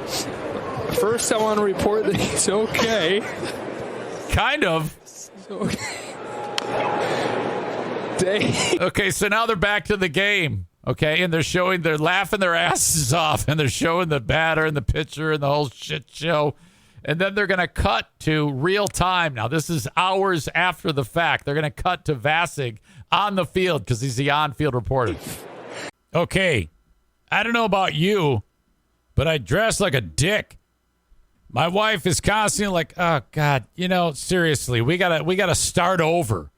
First, I want to report that he's okay. Kind of. Okay, so now they're back to the game. Okay, and they're laughing their asses off, and they're showing the batter and the pitcher and the whole shit show. And then they're going to cut to real time. Now, this is hours after the fact. They're going to cut to Vassig on the field because he's the on-field reporter. Okay, I don't know about you, but I dress like a dick. My wife is constantly like, oh, God, seriously, we gotta start over.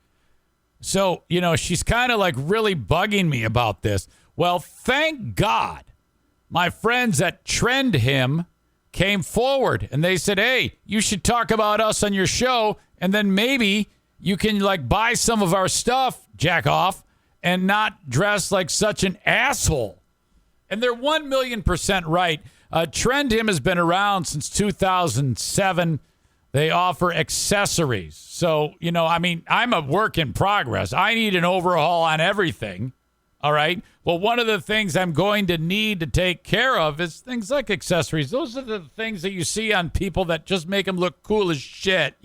So, she's kind of like really bugging me about this. Well, thank God my friends at Trend Him came forward and they said, hey, you should talk about us on your show, and then maybe you can buy some of our stuff, jack off, and not dress like such an asshole. And they're 1,000,000% right. Trend Him has been around since 2007. They offer accessories. So, I'm a work in progress. I need an overhaul on everything. All right. Well, one of the things I'm going to need to take care of is things like accessories. Those are the things that you see on people that just make them look cool as shit,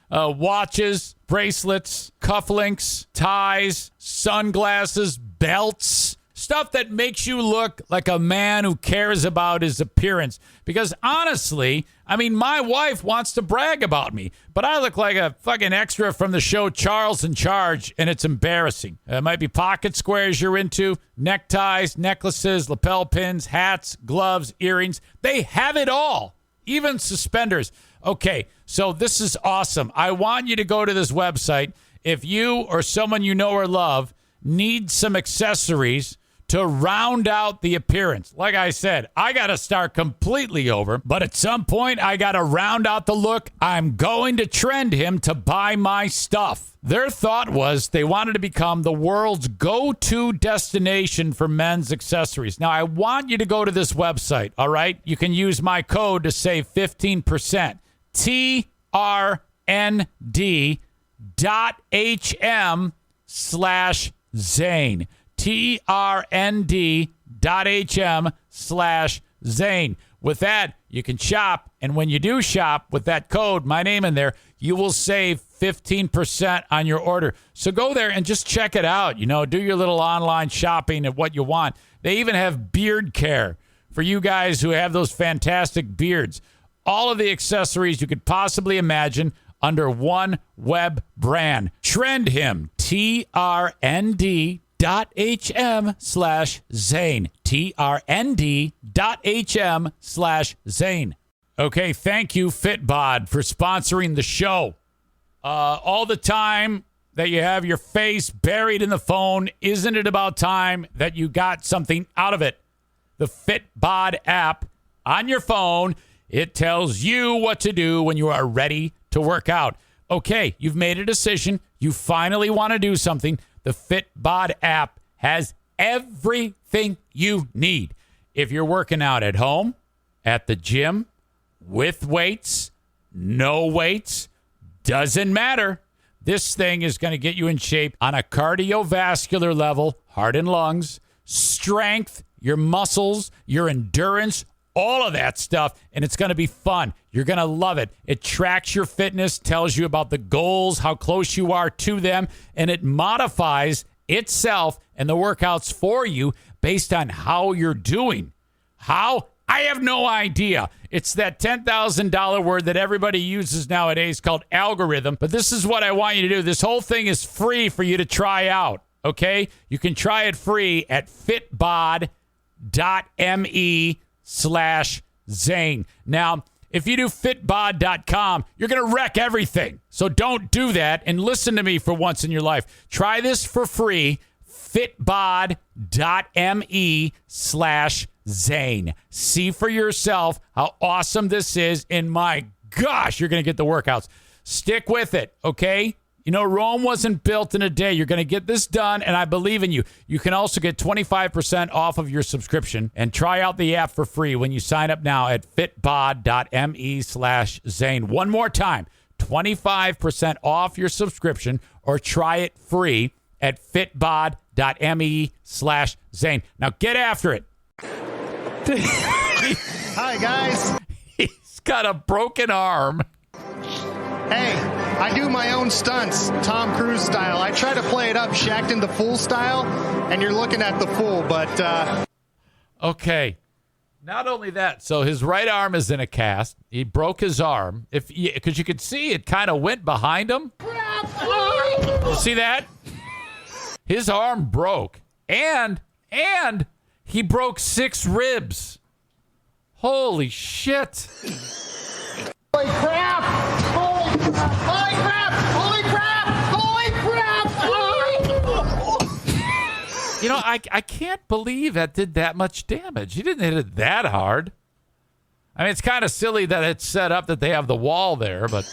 watches, bracelets, cufflinks, ties, sunglasses, belts, stuff that makes you look like a man who cares about his appearance. Because honestly, my wife wants to brag about me, but I look like a fucking extra from the show Charles in Charge, and it's embarrassing. It might be pocket squares you're into, neckties, necklaces, lapel pins, hats, gloves, earrings. They have it all, even suspenders. Okay, so this is awesome. I want you to go to this website. If you or someone you know or love needs some accessories to round out the appearance. Like I said, I got to start completely over, but at some point I got to round out the look. I'm going to trend him to buy my stuff. Their thought was they wanted to become the world's go-to destination for men's accessories. Now, I want you to go to this website, all right? You can use my code to save 15%. TRND.HM/Zane. TRND.HM/Zane. With that, you can shop, and when you do shop with that code, my name in there, you will save 15% on your order. So go there and just check it out. Do your little online shopping of what you want. They even have beard care for you guys who have those fantastic beards. All of the accessories you could possibly imagine under one web brand. Trend him. TRND.HM/Zane. TRND.HM/Zane. Okay, thank you, Fitbod, for sponsoring the show. All the time that you have your face buried in the phone, isn't it about time that you got something out of it? The Fitbod app on your phone, it tells you what to do when you are ready to work out. Okay, you've made a decision. You finally want to do something. The Fitbod app has everything you need. If you're working out at home, at the gym, with weights, no weights, doesn't matter. This thing is going to get you in shape on a cardiovascular level, heart and lungs, strength, your muscles, your endurance, all of that stuff, and it's going to be fun. You're going to love it. It tracks your fitness, tells you about the goals, how close you are to them, and it modifies itself and the workouts for you based on how you're doing. How? I have no idea. It's that $10,000 word that everybody uses nowadays called algorithm, but this is what I want you to do. This whole thing is free for you to try out, okay? You can try it free at fitbod.me/Zane. Now, if you do fitbod.com, you're going to wreck everything. So don't do that, and listen to me for once in your life. Try this for free, fitbod.me/Zane. See for yourself how awesome this is, and my gosh, you're going to get the workouts. Stick with it, okay? Rome wasn't built in a day. You're going to get this done, and I believe in you. You can also get 25% off of your subscription and try out the app for free when you sign up now at fitbod.me/Zane. One more time, 25% off your subscription or try it free at fitbod.me/Zane. Now get after it. Hi, guys. He's got a broken arm. Hey, I do my own stunts, Tom Cruise style. I try to play it up Shaqtin' the Fool style, and you're looking at the fool, but... Okay. Not only that, so his right arm is in a cast. He broke his arm. Because you could see it kind of went behind him. You see that? His arm broke. And he broke 6 ribs. Holy shit. Holy crap! Holy crap! Holy crap! Holy crap! Holy crap! I can't believe that did that much damage. He didn't hit it that hard. I mean, it's kind of silly that it's set up that they have the wall there, but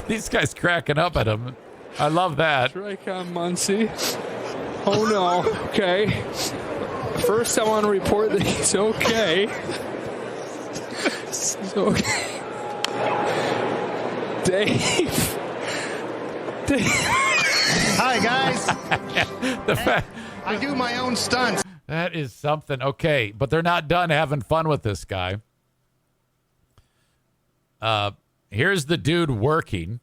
these guys cracking up at him. I love that. Strike on Muncie. Oh, no. Okay. First, I want to report that he's okay. He's okay. Dave. Hi, guys. The fact I do my own stunts. that is something. Okay, but they're not done having fun with this guy. Here's the dude working.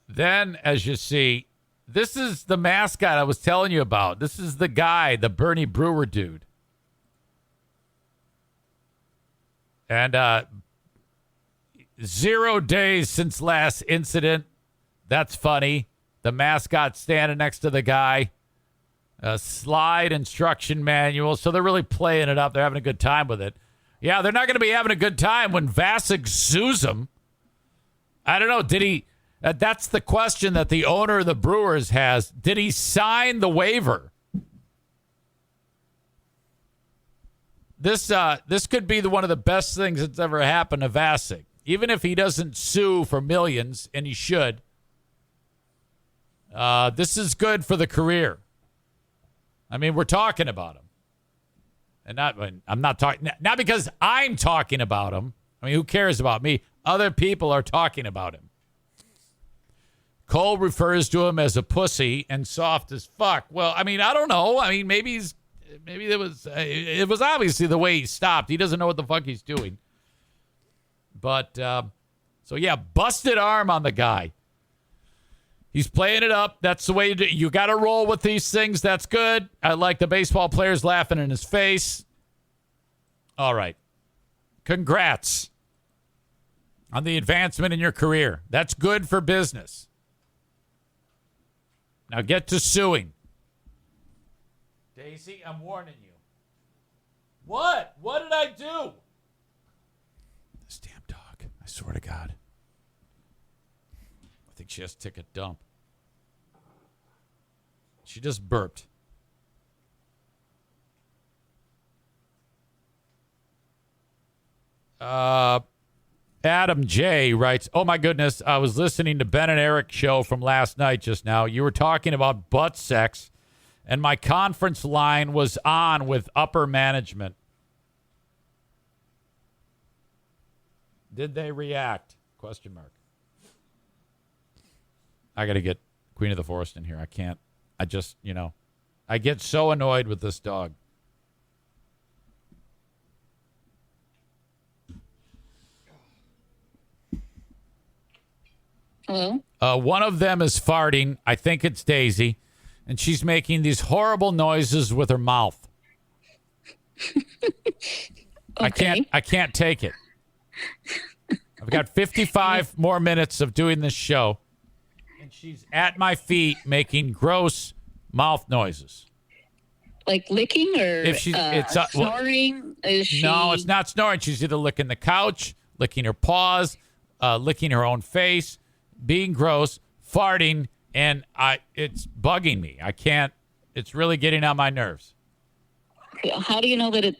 Then, as you see, this is the mascot I was telling you about. This is the guy, the Bernie Brewer dude. And 0 days since last incident. That's funny. The mascot standing next to the guy. Slide instruction manual. So they're really playing it up. They're having a good time with it. Yeah, they're not going to be having a good time when Vasek sues him. I don't know. Did he... that's the question that the owner of the Brewers has. Did he sign the waiver? This could be one of the best things that's ever happened to Vasek. Even if he doesn't sue for millions, and he should, this is good for the career. I mean, we're talking about him. And I'm not talking, not because I'm talking about him. I mean, who cares about me? Other people are talking about him. Cole refers to him as a pussy and soft as fuck. Well, I mean, I don't know. I mean, maybe it was obviously the way he stopped. He doesn't know what the fuck he's doing. But, so yeah, busted arm on the guy. He's playing it up. That's the way you got to roll with these things. That's good. I like the baseball players laughing in his face. All right. Congrats on the advancement in your career. That's good for business. Now get to suing. Daisy, I'm warning you. What? What did I do? This damn dog. I swear to God. I think she has to take a dump. She just burped. Adam J. writes, oh my goodness, I was listening to Ben and Eric's show from last night just now. You were talking about butt sex, and my conference line was on with upper management. Did they react? Question mark. I got to get Queen of the Forest in here. I can't. I just, I get so annoyed with this dog. Hello? One of them is farting. I think it's Daisy. And she's making these horrible noises with her mouth. Okay. I can't take it. I've got 55 more minutes of doing this show. And she's at my feet making gross mouth noises. Like licking or if she's, snoring? No, it's not snoring. She's either licking the couch, licking her paws, licking her own face, being gross, farting, and it's bugging me. I can't. It's really getting on my nerves. How do you know that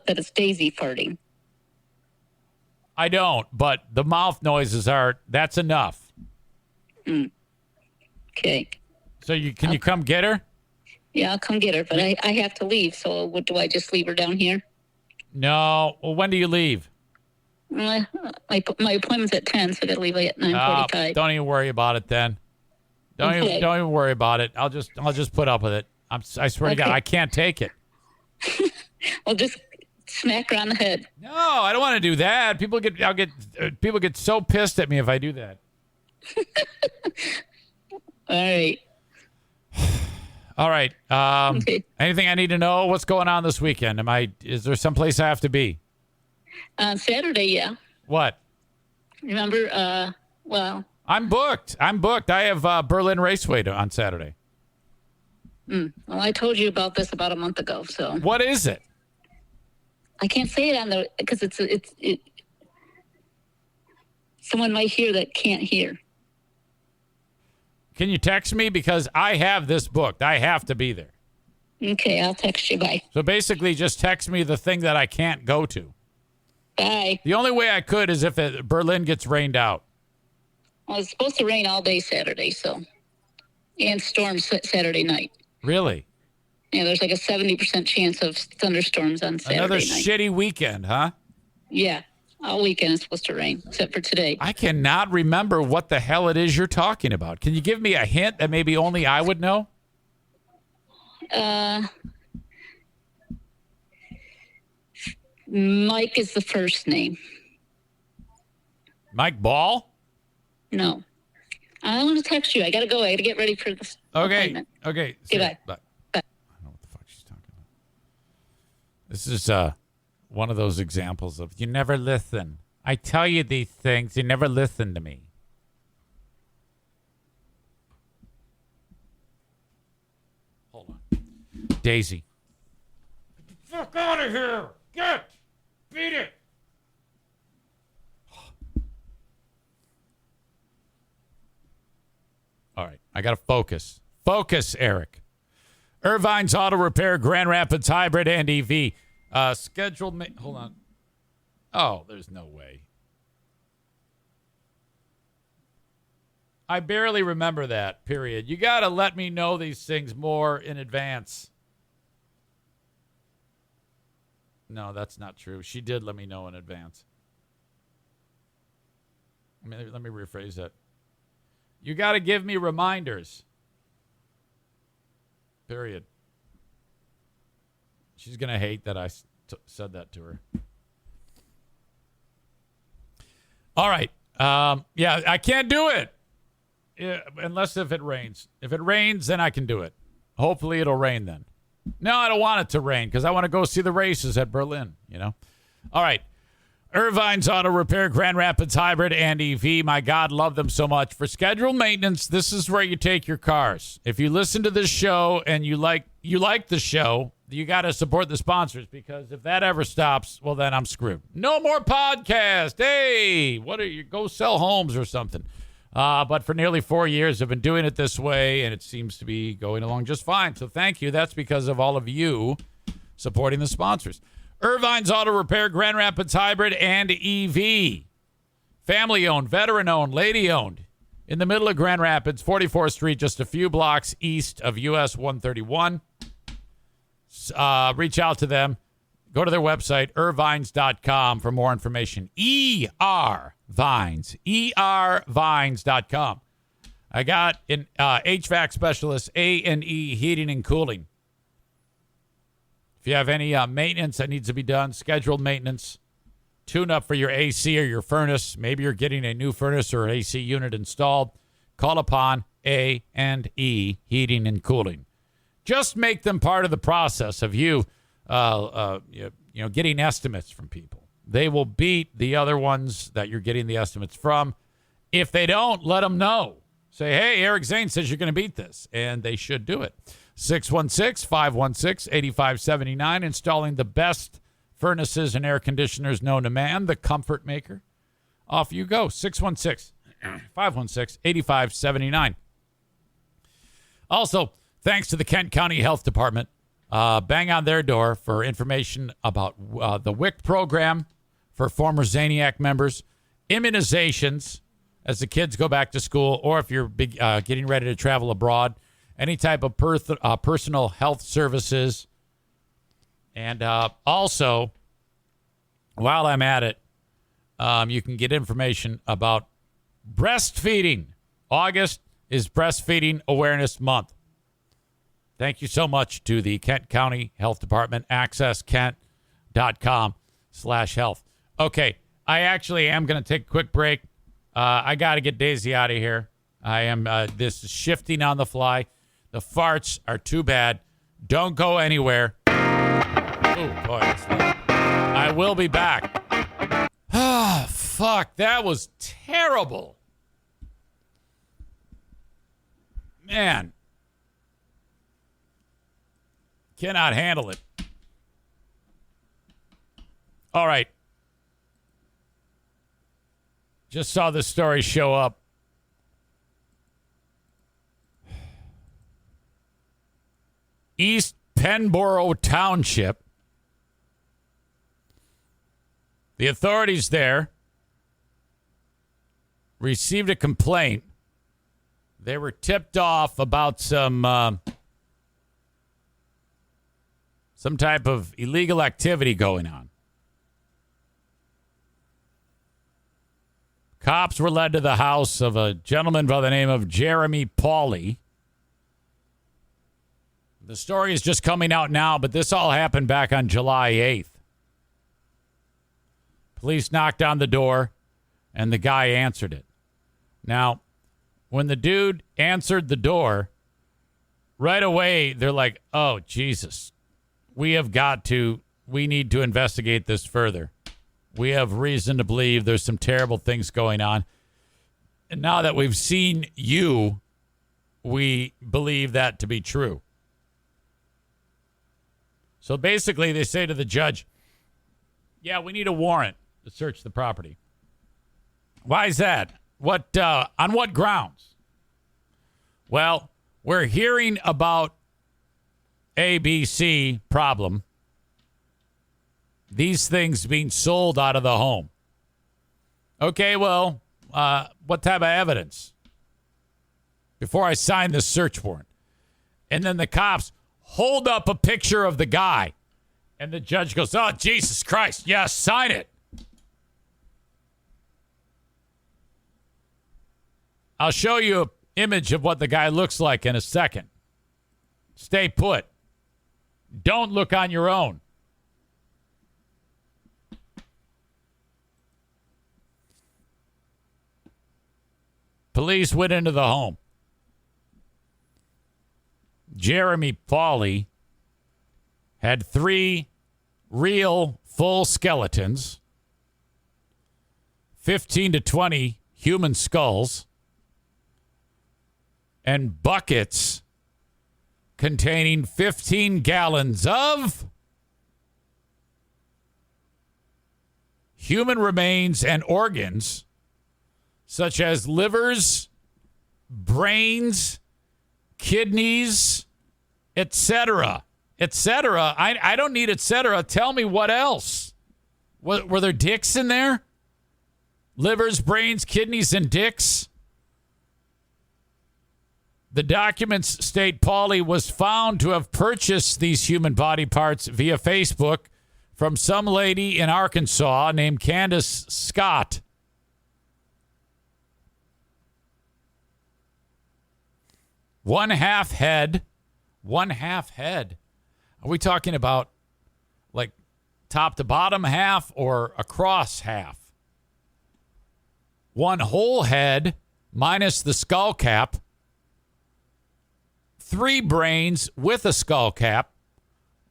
it's Daisy farting? I don't, but the mouth noises that's enough. Okay. So can you come get her? Yeah, I'll come get her, but I have to leave. So what do I just leave her down here? No. Well, when do you leave? My appointment's at 10, so I got to leave at 9:45. Don't even worry about it then. Don't even worry about it. I'll just put up with it. I swear to God, I can't take it. Well, just smack her on the head. No, I don't want to do that. People get so pissed at me if I do that. All right. All right. Okay. Anything I need to know? What's going on this weekend? Is there someplace I have to be? On Saturday, yeah. What? Remember, well. I'm booked. I have Berlin Raceway on Saturday. Well, I told you about this about a month ago, so. What is it? I can't say it because it's someone might hear that can't hear. Can you text me? Because I have this booked. I have to be there. Okay, I'll text you. Bye. So basically just text me the thing that I can't go to. Bye. The only way I could is if Berlin gets rained out. Well, it's supposed to rain all day Saturday, so. And storms Saturday night. Really? Yeah, there's like a 70% chance of thunderstorms on Saturday Another night. shitty weekend, huh? Yeah. All weekend it's supposed to rain, except for today. I cannot remember what the hell it is you're talking about. Can you give me a hint that maybe only I would know? Mike is the first name. Mike Ball? No. I want to text you. I got to go. I got to get ready for this appointment. Okay. Goodbye. Bye. I don't know what the fuck she's talking about. This is one of those examples of you never listen. I tell you these things, you never listen to me. Hold on. Daisy. Fuck out of here. Get. Beat it. All right. I got to focus. Focus, Eric. Irvine's Auto Repair, Grand Rapids Hybrid and EV. Scheduled. Hold on. Oh, there's no way. I barely remember that, period. You got to let me know these things more in advance. No, that's not true. She did let me know in advance. Let me rephrase that. You got to give me reminders. Period. She's going to hate that I said that to her. All right. Yeah, I can't do it. Unless if it rains. If it rains, then I can do it. Hopefully it'll rain then. No, I don't want it to rain because I want to go see the races at Berlin, you know. All right. Irvine's Auto Repair, Grand Rapids Hybrid and EV. My God, love them so much. For scheduled maintenance, this is where you take your cars. If you listen to this show and you like the show, you got to support the sponsors because if that ever stops, well, then I'm screwed. No more podcast. Hey, what are you? Go sell homes or something. But for nearly 4 years, I've been doing it this way, and it seems to be going along just fine. So thank you. That's because of all of you supporting the sponsors. Irvine's Auto Repair, Grand Rapids Hybrid and EV. Family-owned, veteran-owned, lady-owned. In the middle of Grand Rapids, 44th Street, just a few blocks east of US 131. Reach out to them. Go to their website, irvines.com, for more information. ervines.com. I got an HVAC specialist, A&E Heating and Cooling. If you have any maintenance that needs to be done, scheduled maintenance, tune-up for your AC or your furnace, maybe you're getting a new furnace or AC unit installed, call upon A&E Heating and Cooling. Just make them part of the process of you getting estimates from people. They will beat the other ones that you're getting the estimates from. If they don't, let them know. Say, hey, Eric Zane says you're going to beat this, and they should do it. 616-516-8579, installing the best furnaces and air conditioners known to man, the Comfort Maker. Off you go, 616-516-8579. Also, thanks to the Kent County Health Department. Bang on their door for information about the WIC program for former Zaniac members, immunizations as the kids go back to school, or if you're getting ready to travel abroad, any type of personal health services. And also, while I'm at it, you can get information about breastfeeding. August is Breastfeeding Awareness Month. Thank you so much to the Kent County Health Department, accesskent.com/health. Okay, I actually am going to take a quick break. I got to get Daisy out of here. I am this is shifting on the fly. The farts are too bad. Don't go anywhere. Oh, boy. I will be back. Ah, fuck. That was terrible. Man. Cannot handle it. All right. Just saw this story show up. East Penboro Township. The authorities there received a complaint. They were tipped off about some type of illegal activity going on. Cops were led to the house of a gentleman by the name of Jeremy Pauley. The story is just coming out now, but this all happened back on July 8th. Police knocked on the door, and the guy answered it. Now, when the dude answered the door, right away, they're like, oh, Jesus, we need to investigate this further. We have reason to believe there's some terrible things going on. And now that we've seen you, we believe that to be true. So basically, they say to the judge, yeah, we need a warrant to search the property. Why is that? On what grounds? Well, we're hearing about ABC problem. These things being sold out of the home. Okay, well, what type of evidence? Before I sign this search warrant. And then the cops hold up a picture of the guy. And the judge goes, oh, Jesus Christ. Yeah, sign it. I'll show you an image of what the guy looks like in a second. Stay put. Don't look on your own. Police went into the home. Jeremy Pauley had 3 real full skeletons, 15 to 20 human skulls, and buckets containing 15 gallons of human remains and organs such as livers, brains, kidneys, etc. Etc. I don't need etc. Tell me what else. Were there dicks in there? Livers, brains, kidneys, and dicks? The documents state Pauley was found to have purchased these human body parts via Facebook from some lady in Arkansas named Candace Scott. One half head. Are we talking about like top to bottom half or across half? One whole head minus the skull cap. 3 brains with a skull cap.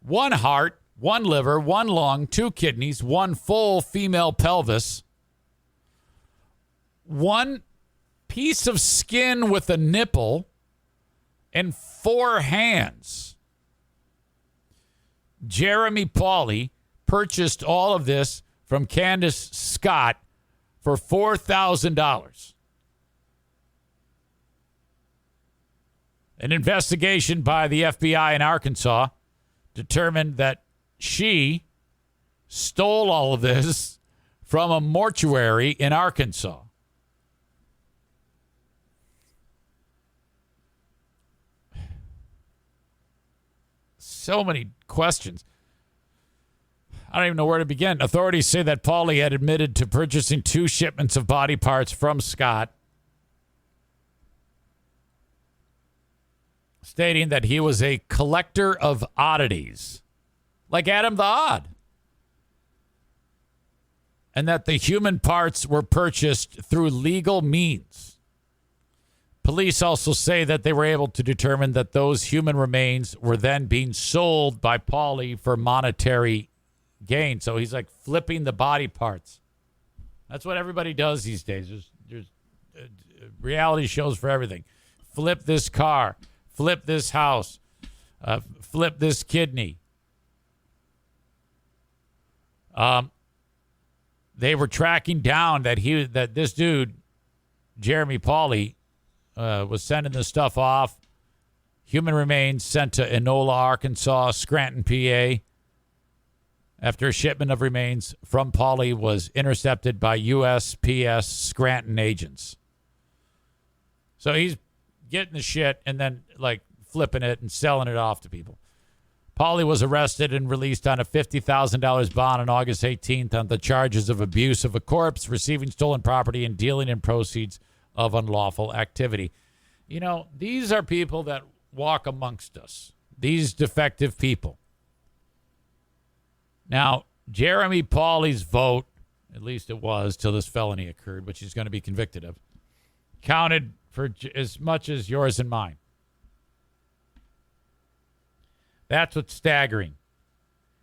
1 heart, 1 liver, 1 lung, 2 kidneys, 1 full female pelvis. 1 piece of skin with a nipple. And 4 hands. Jeremy Pauley purchased all of this from Candace Scott for $4,000. An investigation by the FBI in Arkansas determined that she stole all of this from a mortuary in Arkansas. So many questions. I don't even know where to begin. Authorities say that Pauley had admitted to purchasing 2 shipments of body parts from Scott, stating that he was a collector of oddities, like Adam the Odd, and that the human parts were purchased through legal means. Police also say that they were able to determine that those human remains were then being sold by Pauley for monetary gain. So he's like flipping the body parts. That's what everybody does these days. There's reality shows for everything. Flip this car. Flip this house. Flip this kidney. They were tracking down that this dude, Jeremy Pauley, was sending this stuff off. Human remains sent to Enola, Arkansas, Scranton, PA. After a shipment of remains from Pauley was intercepted by USPS Scranton agents. So he's getting the shit and then like flipping it and selling it off to people. Pauly was arrested and released on a $50,000 bond on August 18th on the charges of abuse of a corpse, receiving stolen property, and dealing in proceeds of unlawful activity. You know, these are people that walk amongst us, these defective people. Now, Jeremy Pauly's vote, at least it was till this felony occurred, which he's going to be convicted of, counted for as much as yours and mine. That's what's staggering.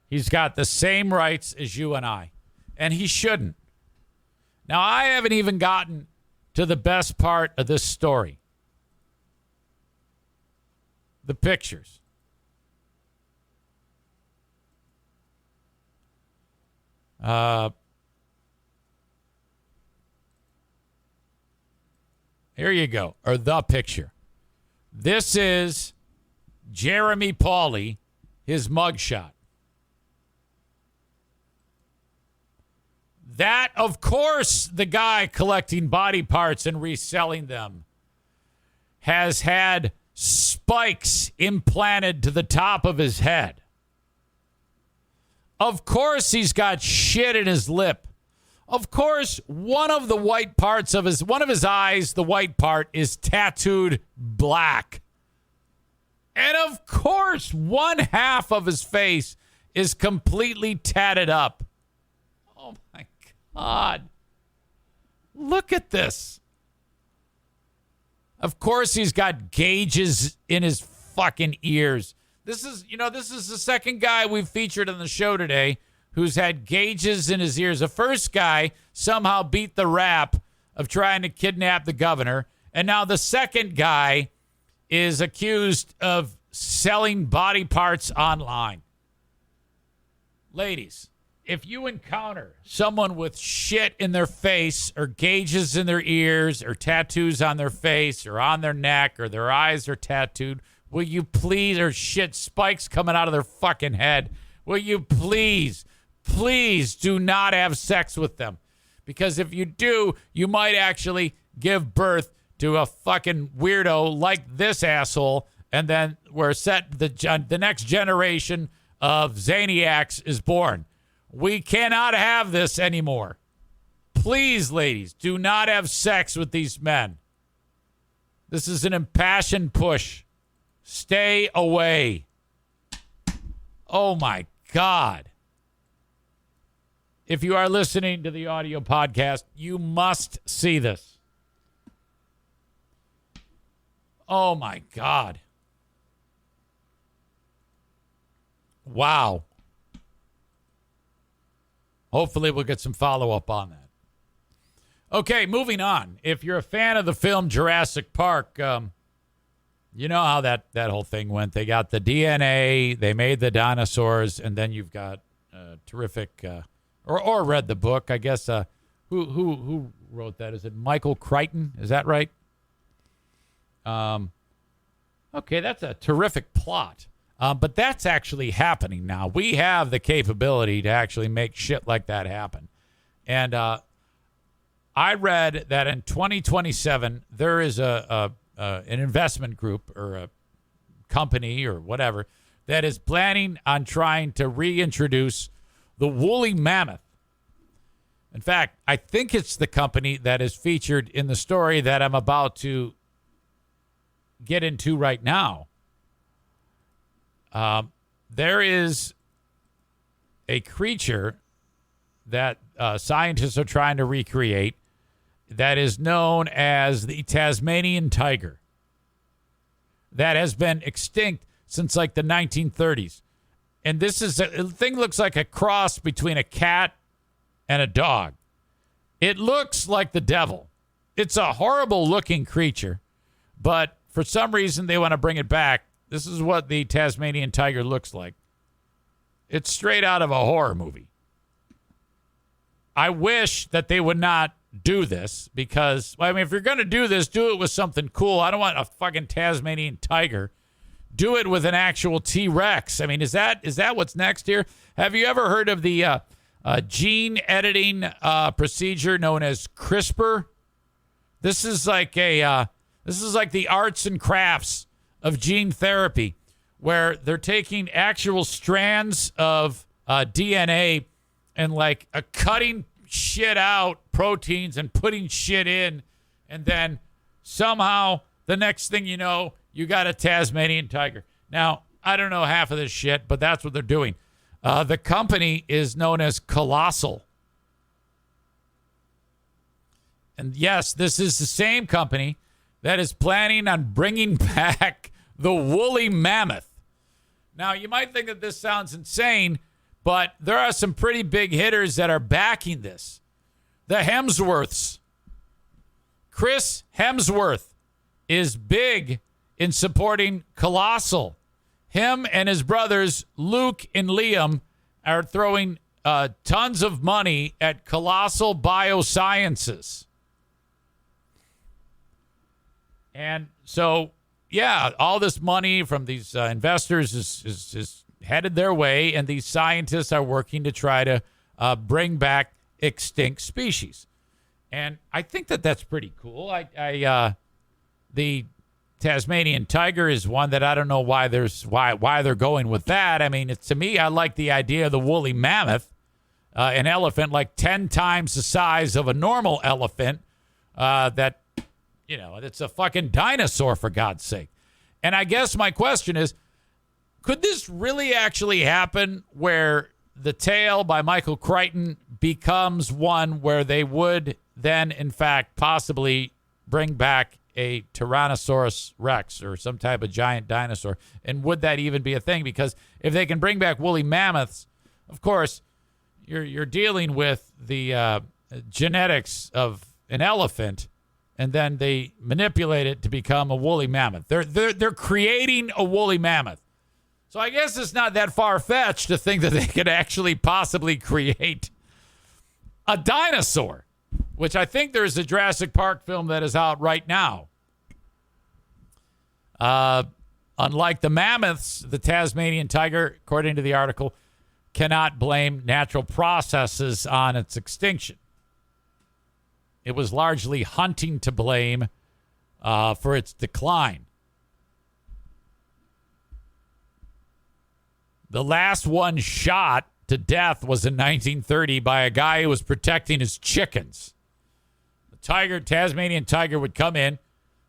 He's got the same rights as you and I, and he shouldn't. Now, I haven't even gotten to the best part of this story. The pictures. Here you go, or the picture. This is Jeremy Pauly, his mugshot. That, of course, the guy collecting body parts and reselling them has had spikes implanted to the top of his head. Of course, he's got shit in his lip. Of course, one of his eyes, the white part, is tattooed black. And of course, one half of his face is completely tatted up. Oh my God. Look at this. Of course, he's got gauges in his fucking ears. This is the second guy we've featured on the show today who's had gauges in his ears. The first guy somehow beat the rap of trying to kidnap the governor. And now the second guy is accused of selling body parts online. Ladies, if you encounter someone with shit in their face or gauges in their ears or tattoos on their face or on their neck or their eyes are tattooed, will you please, or shit spikes coming out of their fucking head, will you please do not have sex with them? Because if you do, you might actually give birth to a fucking weirdo like this asshole, and then we're set, the next generation of Zaniacs is born. We cannot have this anymore. Please, ladies, do not have sex with these men. This is an impassioned push. Stay away. Oh, my God. If you are listening to the audio podcast, you must see this. Oh, my God. Wow. Hopefully we'll get some follow-up on that. Okay, moving on. If you're a fan of the film Jurassic Park, you know how that whole thing went. They got the DNA, they made the dinosaurs, and then you've got terrific, or read the book, I guess. Who wrote that? Is it Michael Crichton? Is that right? Okay, that's a terrific plot. But that's actually happening now. We have the capability to actually make shit like that happen. And I read that in 2027, there is an investment group or a company or whatever that is planning on trying to reintroduce the woolly mammoth. In fact, I think it's the company that is featured in the story that I'm about to get into right now. There is a creature that scientists are trying to recreate that is known as the Tasmanian tiger that has been extinct since like the 1930s. And this is the thing looks like a cross between a cat and a dog. It looks like the devil. It's a horrible looking creature, but for some reason they want to bring it back. This is what the Tasmanian tiger looks like. It's straight out of a horror movie. I wish that they would not do this because, well, I mean, if you're going to do this, do it with something cool. I don't want a fucking Tasmanian tiger. Do it with an actual T-Rex. I mean, is that what's next here? Have you ever heard of the gene editing procedure known as CRISPR? This is like the arts and crafts of gene therapy, where they're taking actual strands of DNA and like cutting shit out, proteins, and putting shit in, and then somehow the next thing you know, you got a Tasmanian tiger. Now, I don't know half of this shit, but that's what they're doing. The company is known as Colossal. And yes, this is the same company that is planning on bringing back the woolly mammoth. Now, you might think that this sounds insane, but there are some pretty big hitters that are backing this. The Hemsworths. Chris Hemsworth is big in supporting Colossal. Him and his brothers, Luke and Liam, are throwing tons of money at Colossal Biosciences. And so, yeah, all this money from these investors is headed their way, and these scientists are working to try to bring back extinct species. And I think that that's pretty cool. The Tasmanian tiger is one that I don't know why they're going with that. I mean, to me, I like the idea of the woolly mammoth, an elephant like 10 times the size of a normal elephant. That, you know, it's a fucking dinosaur, for God's sake. And I guess my question is, could this really actually happen where The Tale by Michael Crichton becomes one where they would then, in fact, possibly bring back a Tyrannosaurus Rex or some type of giant dinosaur? And would that even be a thing? Because if they can bring back woolly mammoths, of course, you're dealing with the genetics of an elephant, and then they manipulate it to become a woolly mammoth. They're creating a woolly mammoth. So I guess it's not that far-fetched to think that they could actually possibly create a dinosaur, which I think there's a Jurassic Park film that is out right now. Unlike the mammoths, the Tasmanian tiger, according to the article, cannot blame natural processes on its extinction. It was largely hunting to blame for its decline. The last one shot to death was in 1930 by a guy who was protecting his chickens. The Tasmanian tiger would come in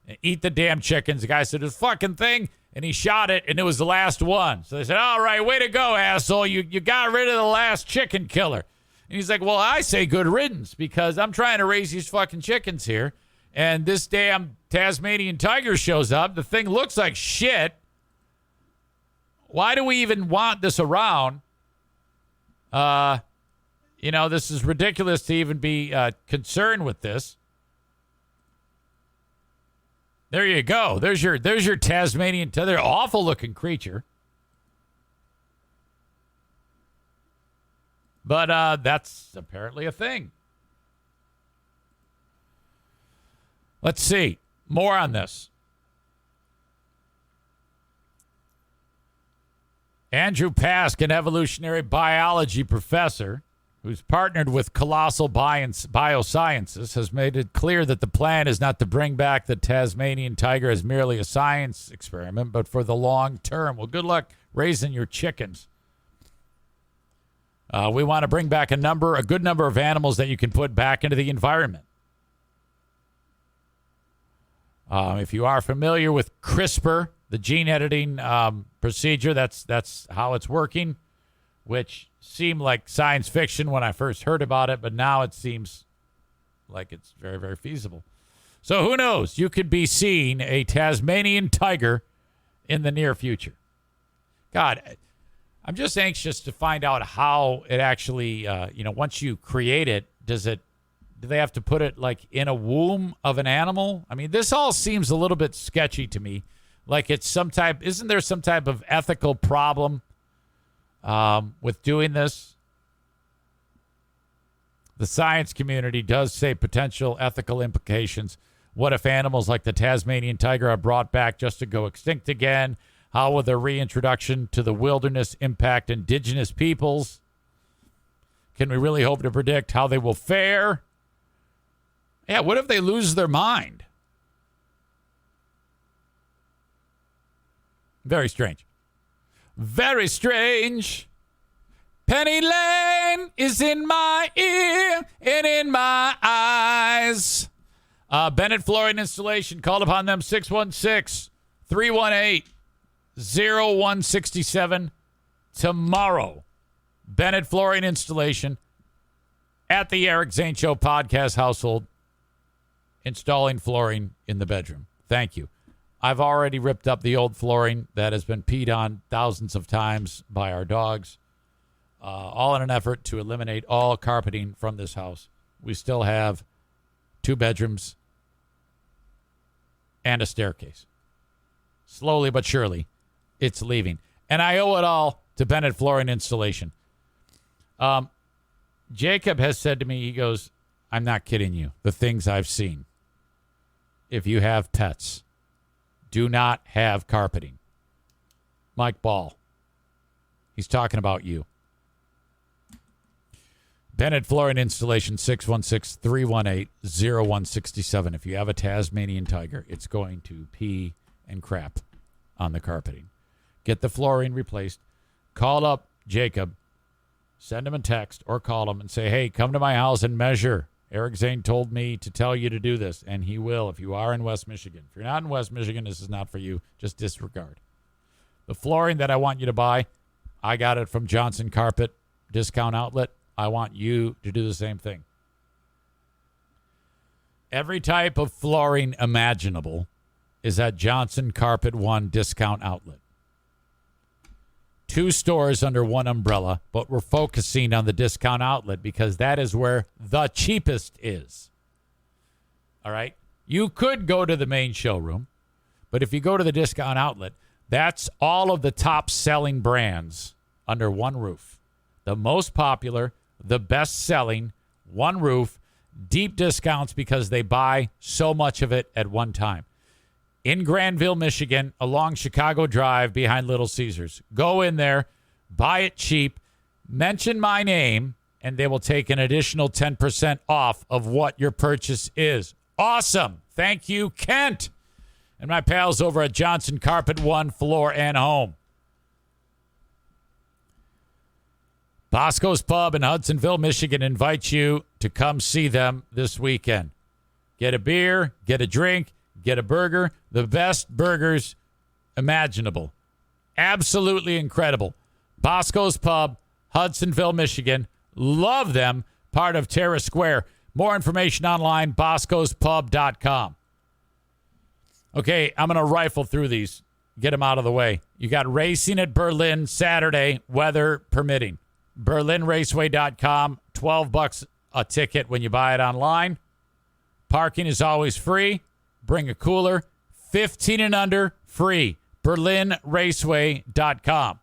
and eat the damn chickens. The guy said, "This fucking thing," and he shot it, and it was the last one. So they said, "All right, way to go, asshole. You got rid of the last chicken killer." And he's like, "Well, I say good riddance, because I'm trying to raise these fucking chickens here, and this damn Tasmanian tiger shows up. The thing looks like shit. Why do we even want this around? This is ridiculous to even be concerned with this." There you go. There's your Tasmanian tiger. They're an awful looking creature. But that's apparently a thing. Let's see. More on this. Andrew Pask, an evolutionary biology professor who's partnered with Colossal Biosciences, has made it clear that the plan is not to bring back the Tasmanian tiger as merely a science experiment, but for the long term. Well, good luck raising your chickens. We want to bring back a good number of animals that you can put back into the environment. If you are familiar with CRISPR, the gene editing procedure, that's how it's working, which seemed like science fiction when I first heard about it, but now it seems like it's very, very feasible. So who knows? You could be seeing a Tasmanian tiger in the near future. God, I'm just anxious to find out how it actually, once you create it, do they have to put it like in a womb of an animal? I mean, this all seems a little bit sketchy to me. Like isn't there some type of ethical problem with doing this? The science community does say potential ethical implications. What if animals like the Tasmanian tiger are brought back just to go extinct again? How will their reintroduction to the wilderness impact indigenous peoples? Can we really hope to predict how they will fare? Yeah, what if they lose their mind? Very strange. Very strange. Penny Lane is in my ear and in my eyes. Bennett Flooring Installation. Called upon them 616-318-0167 tomorrow. Bennett Flooring Installation at the Eric Zane Show podcast household. Installing flooring in the bedroom. Thank you. I've already ripped up the old flooring that has been peed on thousands of times by our dogs. All in an effort to eliminate all carpeting from this house. We still have 2 bedrooms and a staircase. Slowly but surely, it's leaving. And I owe it all to Bennett Flooring Installation. Jacob has said to me, he goes, I'm not kidding you. The things I've seen. If you have pets, do not have carpeting. Mike Ball. He's talking about you. Bennett Flooring Installation, 616-318-0167. If you have a Tasmanian tiger, it's going to pee and crap on the carpeting. Get the flooring replaced. Call up Jacob. Send him a text or call him and say, hey, come to my house and measure. Eric Zane told me to tell you to do this, and he will if you are in West Michigan. If you're not in West Michigan, this is not for you. Just disregard. The flooring that I want you to buy, I got it from Johnson Carpet Discount Outlet. I want you to do the same thing. Every type of flooring imaginable is at Johnson Carpet One Discount Outlet. 2 stores under one umbrella, but we're focusing on the discount outlet because that is where the cheapest is. All right? You could go to the main showroom, but if you go to the discount outlet, that's all of the top selling brands under one roof. The most popular, the best selling, one roof, deep discounts because they buy so much of it at one time. In Granville, Michigan, along Chicago Drive behind Little Caesars. Go in there, buy it cheap, mention my name, and they will take an additional 10% off of what your purchase is. Awesome. Thank you, Kent. And my pals over at Johnson Carpet One Floor and Home. Bosco's Pub in Hudsonville, Michigan invites you to come see them this weekend. Get a beer, get a drink, get a burger. The best burgers imaginable. Absolutely incredible. Bosco's Pub, Hudsonville, Michigan. Love them. Part of Terra Square. More information online, boscospub.com. Okay, I'm going to rifle through these. Get them out of the way. You got racing at Berlin Saturday, weather permitting. BerlinRaceway.com, $12 a ticket when you buy it online. Parking is always free. Bring a cooler. 15 and under, free. BerlinRaceway.com.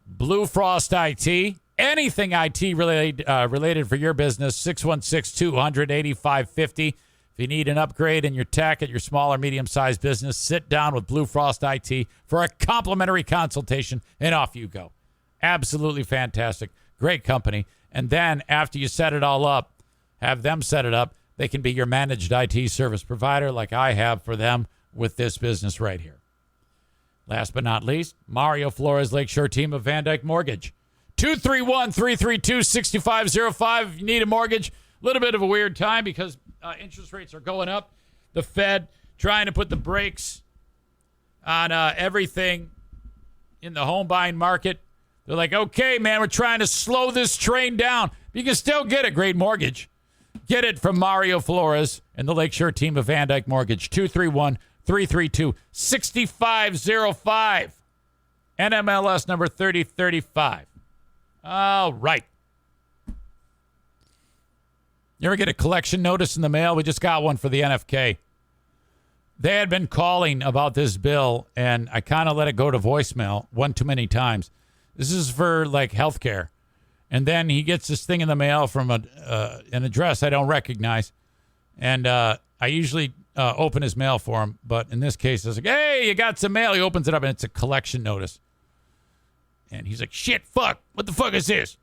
Blue Frost IT. Anything IT related for your business, 616-200-8550. If you need an upgrade in your tech at your small or medium-sized business, sit down with Blue Frost IT for a complimentary consultation, and off you go. Absolutely fantastic. Great company. And then after you set it all up, have them set it up, they can be your managed IT service provider like I have for them with this business right here. Last but not least, Mario Flores Lakeshore team of Van Dyke Mortgage. 231-332-6505. If you need a mortgage, a little bit of a weird time because interest rates are going up. The Fed trying to put the brakes on everything in the home buying market. They're like, okay, man, we're trying to slow this train down. You can still get a great mortgage. Get it from Mario Flores and the Lakeshore team of Van Dyke Mortgage. 231-332-6505. NMLS number 3035. All right. You ever get a collection notice in the mail? We just got one for the NFK. They had been calling about this bill, and I kind of let it go to voicemail one too many times. This is for, like, healthcare. And then he gets this thing in the mail from an address I don't recognize. And I usually open his mail for him. But in this case, I was like, hey, you got some mail. He opens it up, and it's a collection notice. And he's like, shit, fuck, what the fuck is this?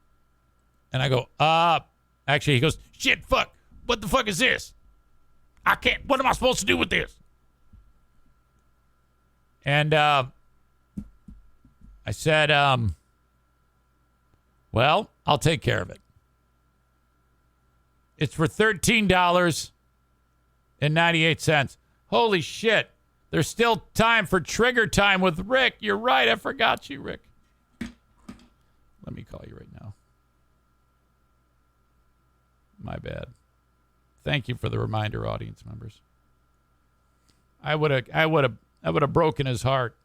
And I go, actually, he goes, shit, fuck, what the fuck is this? I can't, what am I supposed to do with this? And I said, well, I'll take care of it. It's for $13.98. Holy shit. There's still time for Trigger Time with Rick. You're right. I forgot you, Rick. Let me call you right now. My bad. Thank you for the reminder, audience members. I would have broken his heart.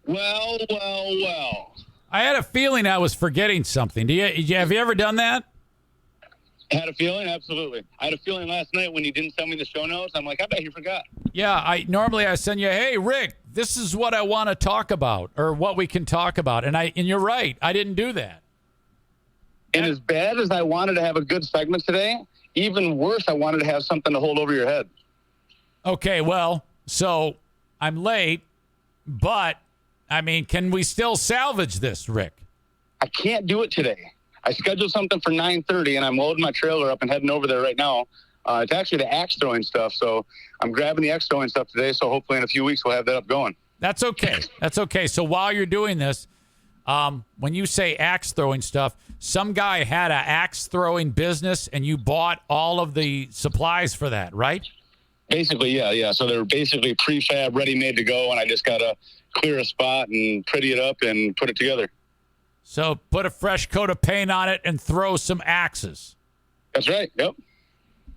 Well. I had a feeling I was forgetting something. Have you ever done that? I had a feeling, absolutely. I had a feeling last night when you didn't send me the show notes. I'm like, I bet you forgot. Yeah, I send you, hey Rick, this is what I want to talk about, or what we can talk about, and you're right, I didn't do that. And as bad as I wanted to have a good segment today, even worse, I wanted to have something to hold over your head. Okay, well, so I'm late, but I mean, can we still salvage this, Rick? I can't do it today. I scheduled something for 9:30, and I'm loading my trailer up and heading over there right now. It's actually the axe throwing stuff, so I'm grabbing the axe throwing stuff today, so hopefully in a few weeks we'll have that up going. That's okay. That's okay. So while you're doing this, when you say axe throwing stuff, some guy had an axe throwing business, and you bought all of the supplies for that, right? Basically, yeah. So they're basically prefab, ready-made to go, and I just got to clear a spot and pretty it up and put it together. So put a fresh coat of paint on it and throw some axes. That's right. Yep.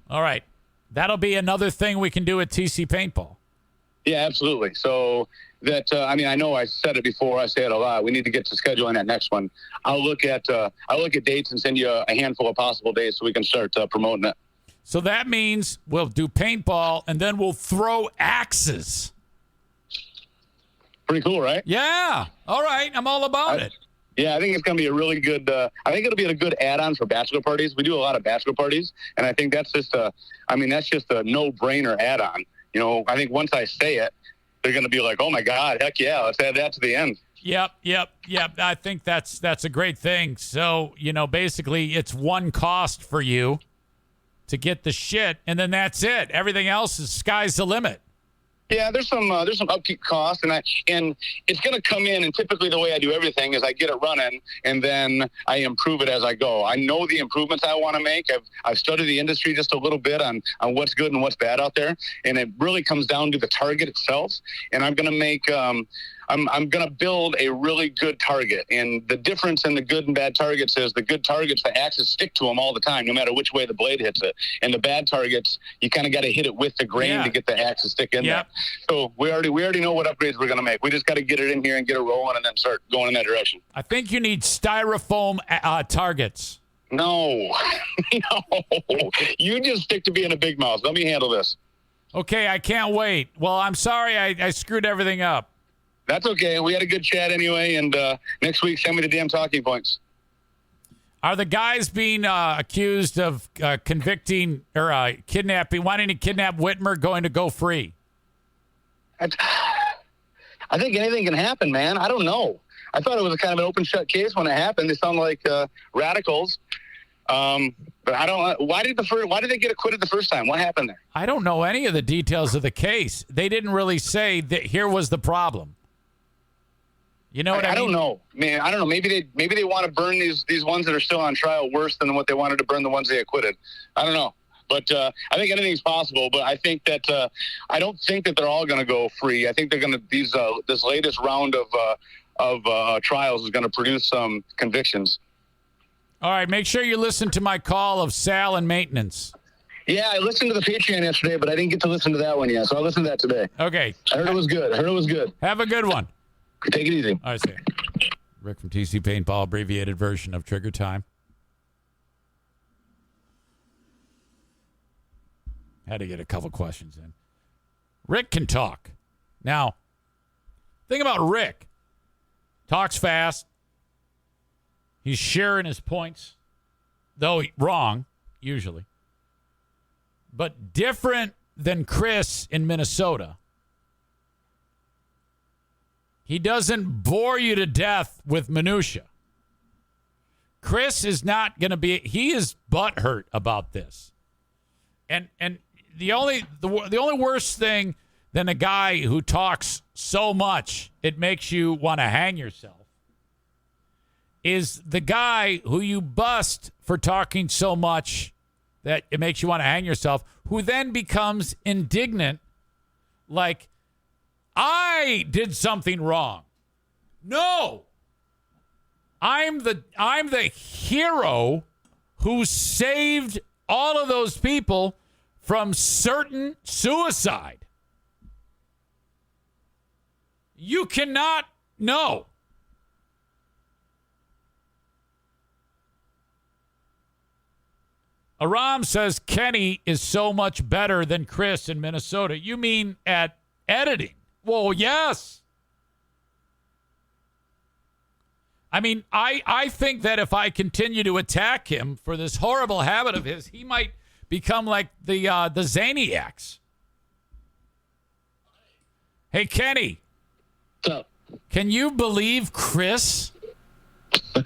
All right. That'll be another thing we can do at TC Paintball. Yeah, absolutely. So that, I know I said it before. I say it a lot. We need to get to scheduling that next one. I'll look at dates and send you a handful of possible dates so we can start promoting it. So that means we'll do paintball and then we'll throw axes. Pretty cool, right? Yeah. All right. I'm all about it. Yeah, I think it's going to be a really good, I think it'll be a good add-on for bachelor parties. We do a lot of bachelor parties, and I think that's just a no-brainer add-on. You know, I think once I say it, they're going to be like, oh, my God, heck yeah, let's add that to the end. Yep. I think that's a great thing. So, basically it's one cost for you to get the shit, and then that's it. Everything else is sky's the limit. Yeah, there's some upkeep costs, and it's going to come in. And typically, the way I do everything is I get it running, and then I improve it as I go. I know the improvements I want to make. I've studied the industry just a little bit on what's good and what's bad out there, and it really comes down to the target itself. And I'm going to make I'm going to build a really good target. And the difference in the good and bad targets is the good targets, the axes stick to them all the time, no matter which way the blade hits it. And the bad targets, you kind of got to hit it with the grain to get the axe to stick in there. So we already know what upgrades we're going to make. We just got to get it in here and get it rolling and then start going in that direction. I think you need styrofoam targets. No. You just stick to being a big mouth. Let me handle this. Okay, I can't wait. Well, I'm sorry I screwed everything up. That's okay. We had a good chat anyway, and next week, send me the damn talking points. Are the guys being accused of convicting or wanting to kidnap Whitmer going to go free? I think anything can happen, man. I don't know. I thought it was a kind of an open shut case when it happened. They sound like radicals. But I don't. Why did they get acquitted the first time? What happened there? I don't know any of the details of the case. They didn't really say that here was the problem. You know what I mean? I don't know, man. I don't know. Maybe they want to burn these ones that are still on trial worse than what they wanted to burn the ones they acquitted. I don't know. But I think anything's possible. But I think that I don't think that they're all going to go free. I think they're going to this latest round of trials is going to produce some convictions. All right, make sure you listen to my call of Sal and maintenance. Yeah, I listened to the Patreon yesterday, but I didn't get to listen to that one yet, so I'll listen to that today. Okay. I heard it was good. Have a good one. Take it easy. All right, see you. Rick from TC Paintball, abbreviated version of Trigger Time. Had to get a couple questions in. Rick can talk. Now, think about Rick. Talks fast. He's sharing his points, though wrong, usually. But different than Chris in Minnesota. He doesn't bore you to death with minutia. Chris is not going to be. He is butthurt about this, and the only worse thing than a guy who talks so much it makes you want to hang yourself is the guy who you bust for talking so much that it makes you want to hang yourself, who then becomes indignant, like, I did something wrong. No. I'm the hero who saved all of those people from certain suicide. You cannot know. Aram says Kenny is so much better than Chris in Minnesota. You mean at editing? Well, yes. I mean, I think that if I continue to attack him for this horrible habit of his, he might become like the Zaniacs. Hey, Kenny. What's up? Can you believe Chris? Yeah,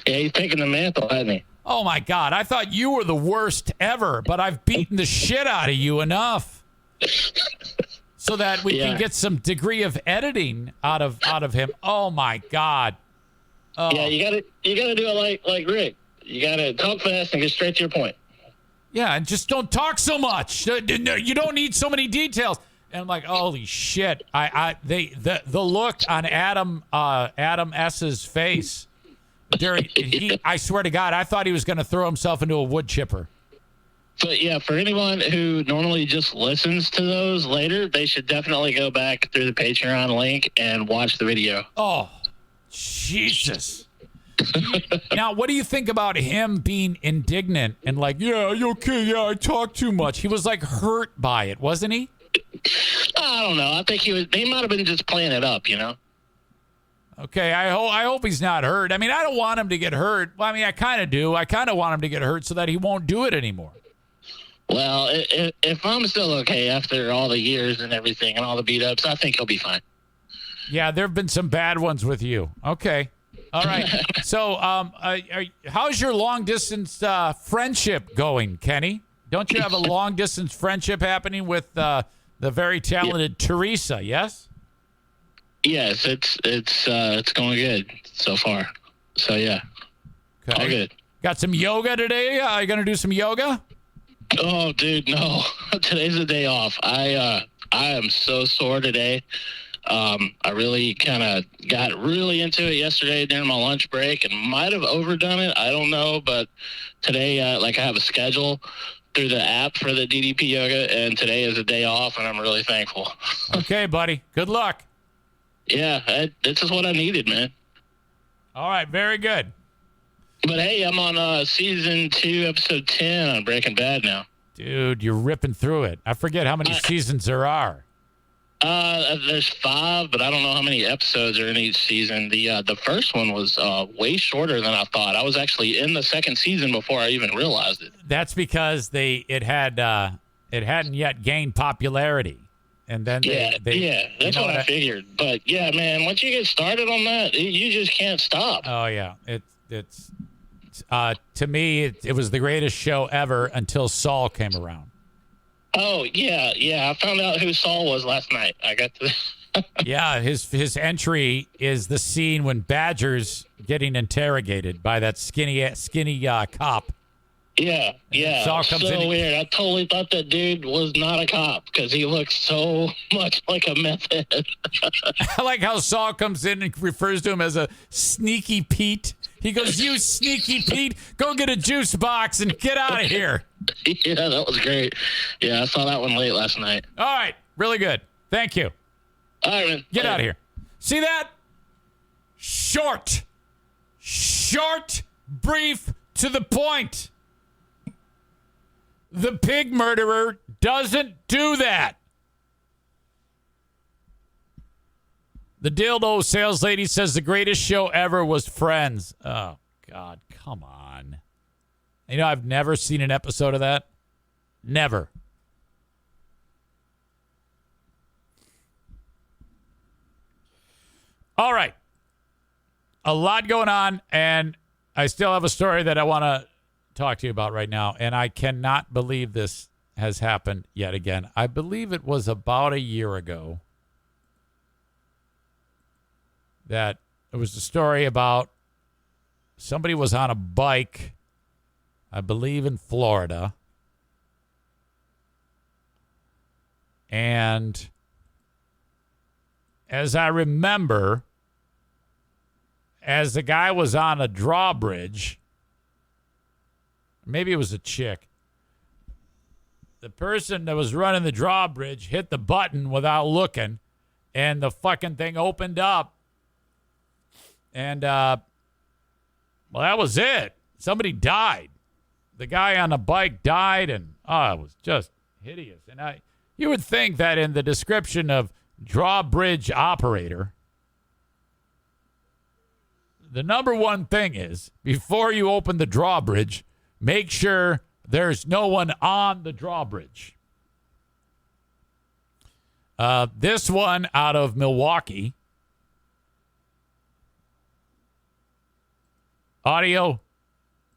he's taking the mantle, hasn't he? Oh, my God. I thought you were the worst ever, but I've beaten the shit out of you enough so that we can get some degree of editing out of him. Oh, my God. Oh. Yeah, you gotta do it like Rick. You gotta talk fast and get straight to your point. Yeah, and just don't talk so much. You don't need so many details. And I'm like, holy shit! The look on Adam S's face during I swear to God, I thought he was going to throw himself into a wood chipper. But yeah, for anyone who normally just listens to those later, they should definitely go back through the Patreon link and watch the video. Oh, Jesus. Now, what do you think about him being indignant and like, yeah, you okay? Yeah, I talk too much. He was like hurt by it, wasn't he? I don't know. I think he might have been just playing it up, you know? Okay, I hope he's not hurt. I mean, I don't want him to get hurt. Well, I mean, I kind of do. I kind of want him to get hurt so that he won't do it anymore. Well, if I'm still okay after all the years and everything and all the beat-ups, I think he'll be fine. Yeah, there have been some bad ones with you. Okay. All right. So how's your long-distance friendship going, Kenny? Don't you have a long-distance friendship happening with the very talented Teresa, yes? Yes, it's going good so far. So, yeah. Okay. All good. Got some yoga today? Are you going to do some yoga? Oh, dude, no. Today's a day off. I am so sore today. I really kind of got really into it yesterday during my lunch break and might have overdone it. I don't know, but today, I have a schedule through the app for the DDP yoga, and today is a day off, and I'm really thankful. Okay, buddy. Good luck. Yeah, this is what I needed, man. All right, very good. But hey, I'm on season 2, episode 10 on Breaking Bad now. Dude, you're ripping through it. I forget how many seasons there are. There's 5, but I don't know how many episodes are in each season. The first one was way shorter than I thought. I was actually in the second season before I even realized it. That's because it hadn't yet gained popularity, and then that's what I figured. But yeah, man, once you get started on that, you just can't stop. Oh yeah, it's to me it was the greatest show ever until Saul came around. Oh, yeah. I found out who Saul was last night. I got to... Yeah, his entry is the scene when Badger's getting interrogated by that skinny cop. Yeah. Saul comes so in. Weird. I totally thought that dude was not a cop because he looks so much like a meth head. I like how Saul comes in and refers to him as a sneaky Pete. He goes, "You sneaky Pete, go get a juice box and get out of here." Yeah, that was great. Yeah, I saw that one late last night. All right, really good. Thank you. All right, man. Get out of here. See that? Short, brief, to the point. The pig murderer doesn't do that. The dildo sales lady says the greatest show ever was Friends. Oh, God, come on. You know, I've never seen an episode of that. Never. All right. A lot going on, and I still have a story that I want to talk to you about right now, and I cannot believe this has happened yet again. I believe it was about a year ago that it was a story about somebody was on a bike, I believe in Florida, and as I remember, as the guy was on a drawbridge, maybe it was a chick, the person that was running the drawbridge hit the button without looking, and the fucking thing opened up. And, well, that was it. Somebody died. The guy on the bike died, and, it was just hideous. And you would think that in the description of drawbridge operator, the number one thing is, before you open the drawbridge, make sure there's no one on the drawbridge. This one out of Milwaukee. Audio,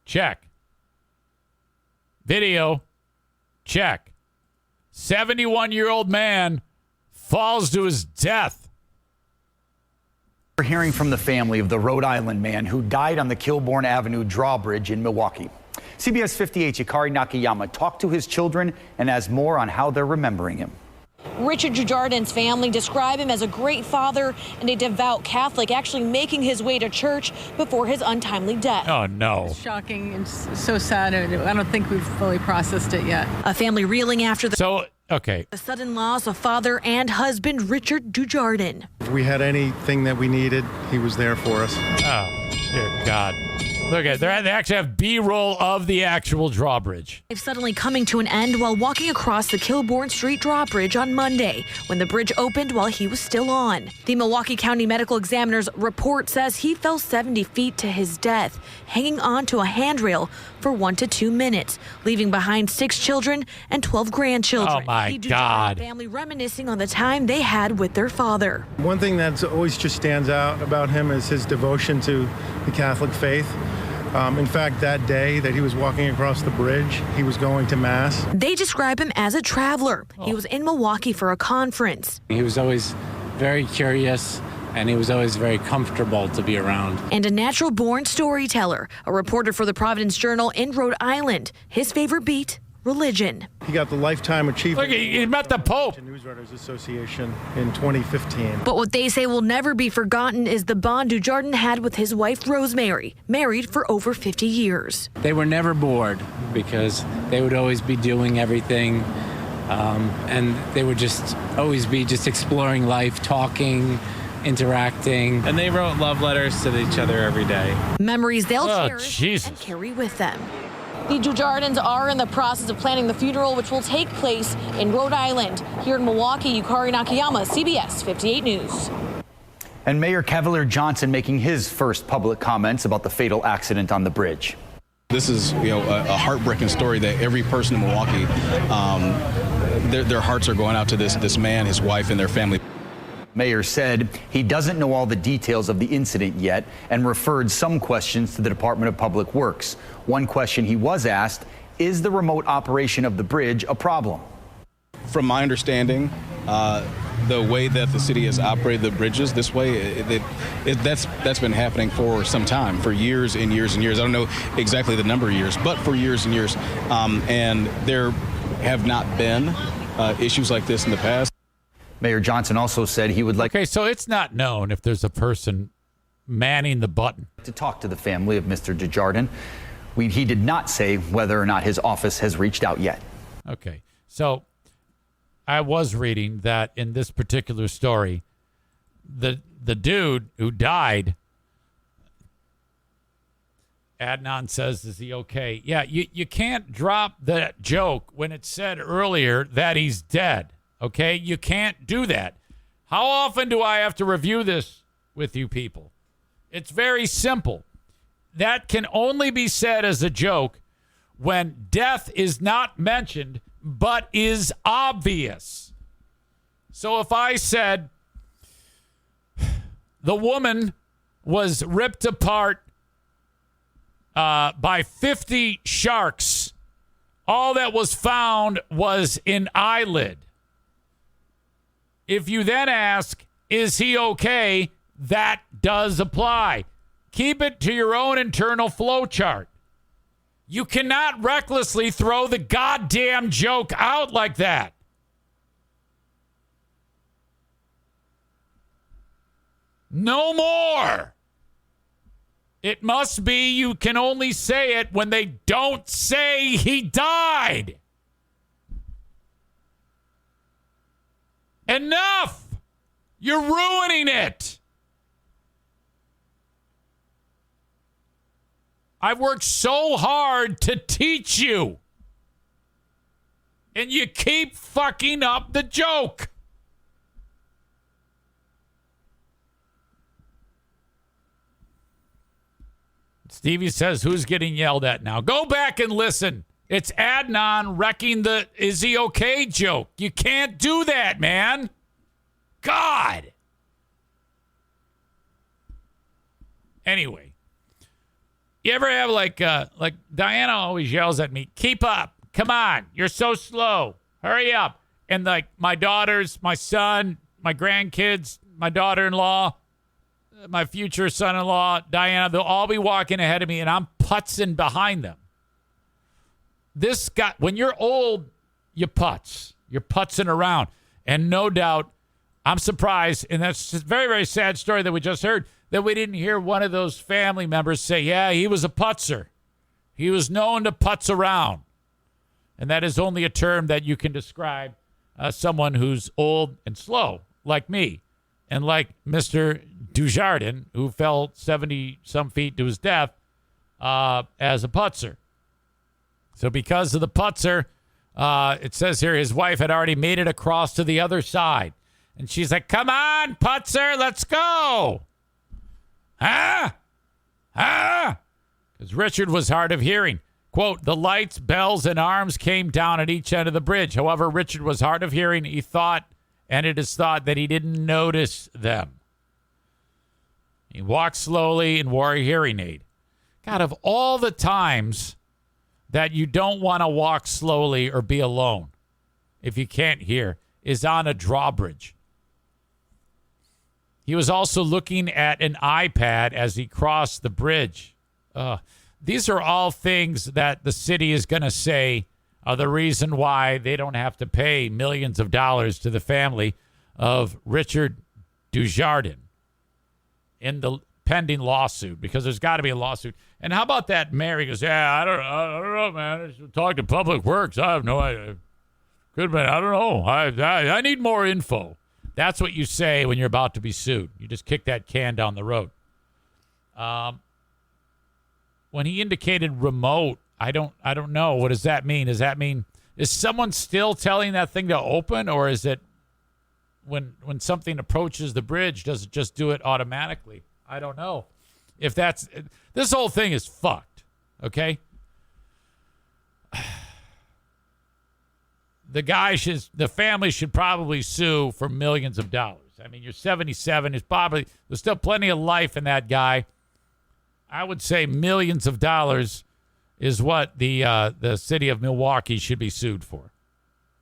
check. Video, check. 71-year-old man falls to his death. We're hearing from the family of the Rhode Island man who died on the Kilbourne Avenue drawbridge in Milwaukee. CBS 58's Yukari Nakayama talked to his children and has more on how they're remembering him. Richard Dujardin's family describe him as a great father and a devout Catholic, actually making his way to church before his untimely death. Oh, no. It's shocking and so sad. I don't think we've fully processed it yet. A family reeling after the sudden loss of father and husband Richard Dujardin. If we had anything that we needed, he was there for us. Oh, dear God. Look at they actually have B-roll of the actual drawbridge. Life suddenly coming to an end while walking across the Kilbourne Street drawbridge on Monday when the bridge opened while he was still on. The Milwaukee County Medical Examiner's report says he fell 70 feet to his death, hanging on to a handrail for 1 to 2 minutes, leaving behind 6 children and 12 grandchildren. Oh, my the Dujardin God. family reminiscing on the time they had with their father. One thing that's always just stands out about him is his devotion to the Catholic faith. In fact, that day that he was walking across the bridge, he was going to Mass. They describe him as a traveler. He was in Milwaukee for a conference. He was always very curious, and he was always very comfortable to be around. And a natural-born storyteller, a reporter for the Providence Journal in Rhode Island. His favorite beat, religion. He got the Lifetime Achievement. Look, he met the Pope. Newswriters Association in 2015. But what they say will never be forgotten is the bond Dujardin had with his wife, Rosemary, married for over 50 years. They were never bored because they would always be doing everything, and they would just always be just exploring life, talking, interacting. And they wrote love letters to each other every day. Memories they'll cherish and carry with them. The Dujardins are in the process of planning the funeral, which will take place in Rhode Island. Here in Milwaukee, Yukari Nakayama, CBS 58 News. And Mayor Cavalier Johnson making his first public comments about the fatal accident on the bridge. This is, a heartbreaking story that every person in Milwaukee, their hearts are going out to this man, his wife, and their family. Mayor said he doesn't know all the details of the incident yet and referred some questions to the Department of Public Works. One question he was asked, is the remote operation of the bridge a problem? From my understanding, the way that the city has operated the bridges this way, that's been happening for some time, for years and years and years. I don't know exactly the number of years, but for years and years. And there have not been issues like this in the past. Mayor Johnson also said he would like... Okay, so it's not known if there's a person manning the button. ...to talk to the family of Mr. Dujardin. He did not say whether or not his office has reached out yet. Okay, so I was reading that in this particular story, the dude who died, Adnan says, is he okay? Yeah, you can't drop that joke when it said earlier that he's dead. Okay, you can't do that. How often do I have to review this with you people? It's very simple. That can only be said as a joke when death is not mentioned but is obvious. So if I said the woman was ripped apart by 50 sharks. All that was found was an eyelid. If you then ask, is he okay? That does apply. Keep it to your own internal flow chart. You cannot recklessly throw the goddamn joke out like that. No more. It must be you can only say it when they don't say he died. Enough! You're ruining it. I've worked so hard to teach you. And you keep fucking up the joke. Stevie says, who's getting yelled at now? Go back and listen. It's Adnan wrecking the is he okay joke. You can't do that, man. God. Anyway, you ever have like Diana always yells at me, keep up. Come on. You're so slow. Hurry up. And like my daughters, my son, my grandkids, my daughter-in-law, my future son-in-law, Diana, they'll all be walking ahead of me, and I'm putzing behind them. This guy, when you're old, you putz. You're putzing around. And no doubt, I'm surprised, and that's a very, very sad story that we just heard, that we didn't hear one of those family members say, yeah, he was a putzer. He was known to putz around. And that is only a term that you can describe someone who's old and slow, like me. And like Mr. Dujardin, who fell 70-some feet to his death as a putzer. So because of the putzer, it says here his wife had already made it across to the other side. And she's like, come on, putzer, let's go. Huh? Because Richard was hard of hearing. Quote, the lights, bells, and arms came down at each end of the bridge. However, Richard was hard of hearing. He thought, and it is thought, that he didn't notice them. He walked slowly and wore a hearing aid. God, of all the times that you don't want to walk slowly or be alone, if you can't hear, is on a drawbridge. He was also looking at an iPad as he crossed the bridge. These are all things that the city is going to say are the reason why they don't have to pay millions of dollars to the family of Richard Dujardin in the pending lawsuit, because there's got to be a lawsuit. And how about that mayor? He goes, yeah, I don't know, man. I should talk to Public Works. I have no idea. Good man, I don't know. I need more info. That's what you say when you're about to be sued. You just kick that can down the road. When he indicated remote, I don't know. What does that mean? Does that mean, is someone still telling that thing to open, or is it when something approaches the bridge, does it just do it automatically? I don't know. If that's, this whole thing is fucked. Okay. The family should probably sue for millions of dollars. I mean, you're 77. There's still plenty of life in that guy. I would say millions of dollars is what the city of Milwaukee should be sued for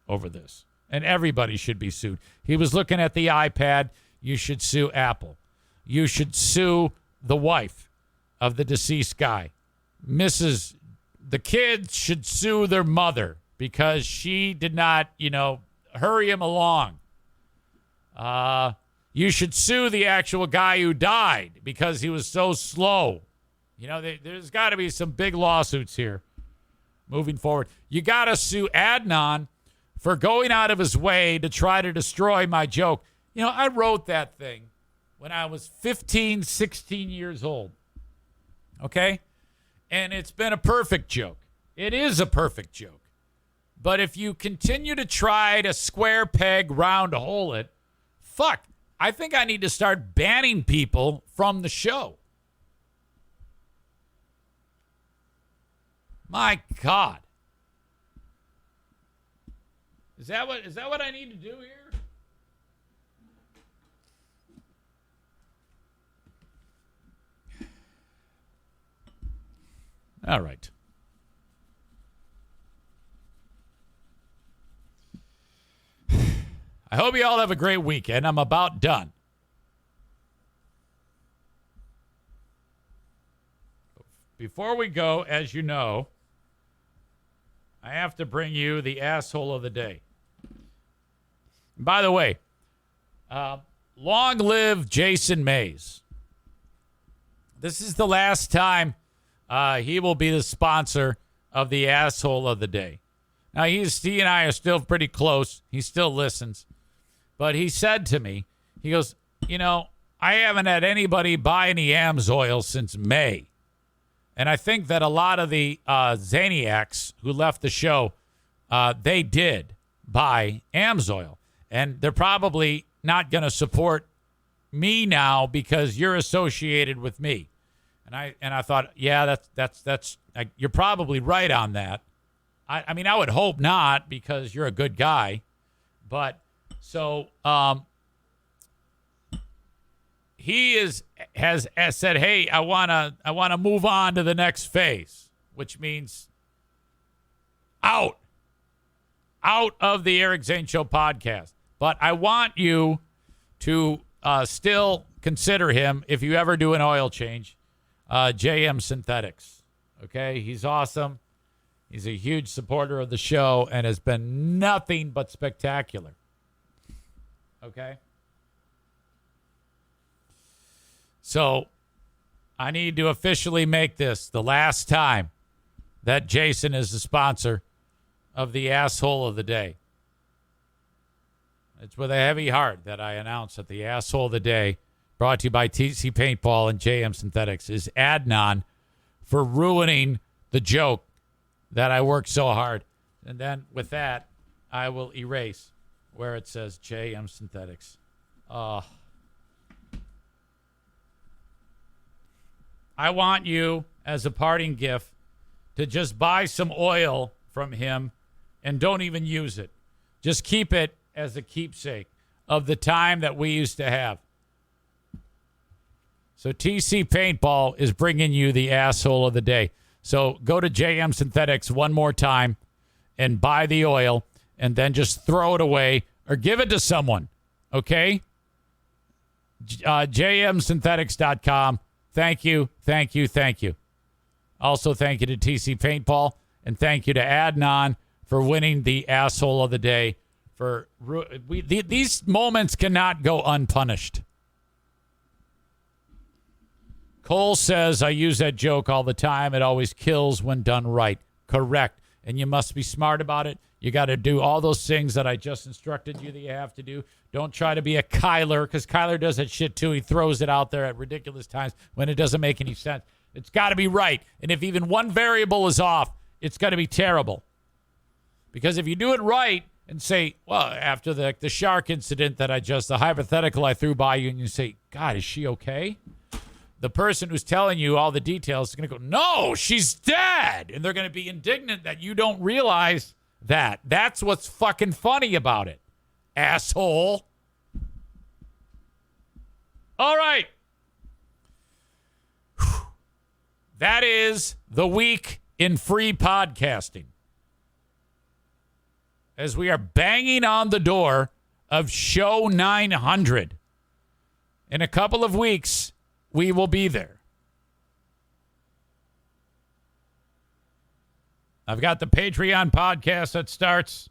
over this. And everybody should be sued. He was looking at the iPad. You should sue Apple. You should sue the wife of the deceased guy. The kids should sue their mother because she did not, hurry him along. You should sue the actual guy who died because he was so slow. There's got to be some big lawsuits here moving forward. You got to sue Adnan for going out of his way to try to destroy my joke. I wrote that thing when I was 15, 16 years old. Okay? And it's been a perfect joke. It is a perfect joke. But if you continue to try to square peg, round hole it, fuck, I think I need to start banning people from the show. My God. Is that what I need to do here? All right. I hope you all have a great weekend. I'm about done. Before we go, as you know, I have to bring you the asshole of the day. By the way, long live Jason Mays. This is the last time he will be the sponsor of the asshole of the day. Now, he and I are still pretty close. He still listens. But he said to me, he goes, I haven't had anybody buy any AMSOIL since May. And I think that a lot of the Zaniacs who left the show, they did buy AMSOIL. And they're probably not going to support me now because you're associated with me. And I thought, yeah, that's you're probably right on that. I mean, I would hope not because you're a good guy. But so he has said, hey, I wanna move on to the next phase, which means out of the Eric Zane Show podcast. But I want you to still consider him if you ever do an oil change. JM Synthetics. Okay, he's awesome. He's a huge supporter of the show and has been nothing but spectacular. Okay. So I need to officially make this the last time that Jason is the sponsor of the asshole of the day. It's with a heavy heart that I announce that the asshole of the day, brought to you by TC Paintball and JM Synthetics, is Adnan for ruining the joke that I worked so hard. And then with that, I will erase where it says JM Synthetics. I want you, as a parting gift, to just buy some oil from him and don't even use it. Just keep it as a keepsake of the time that we used to have. So TC Paintball is bringing you the asshole of the day. So go to JM Synthetics one more time and buy the oil and then just throw it away or give it to someone. Okay? JMSynthetics.com. Thank you. Also, thank you to TC Paintball and thank you to Adnan for winning the asshole of the day. These moments cannot go unpunished. Cole says, I use that joke all the time. It always kills when done right. Correct. And you must be smart about it. You got to do all those things that I just instructed you that you have to do. Don't try to be a Kyler, because Kyler does that shit too. He throws it out there at ridiculous times when it doesn't make any sense. It's got to be right. And if even one variable is off, it's going to be terrible. Because if you do it right and say, well, after the shark incident the hypothetical I threw by you, and you say, God, is she okay? The person who's telling you all the details is going to go, no, she's dead. And they're going to be indignant that you don't realize that. That's what's fucking funny about it, asshole. All right. That is the week in free podcasting. As we are banging on the door of show 900. In a couple of weeks, we will be there. I've got the Patreon podcast that starts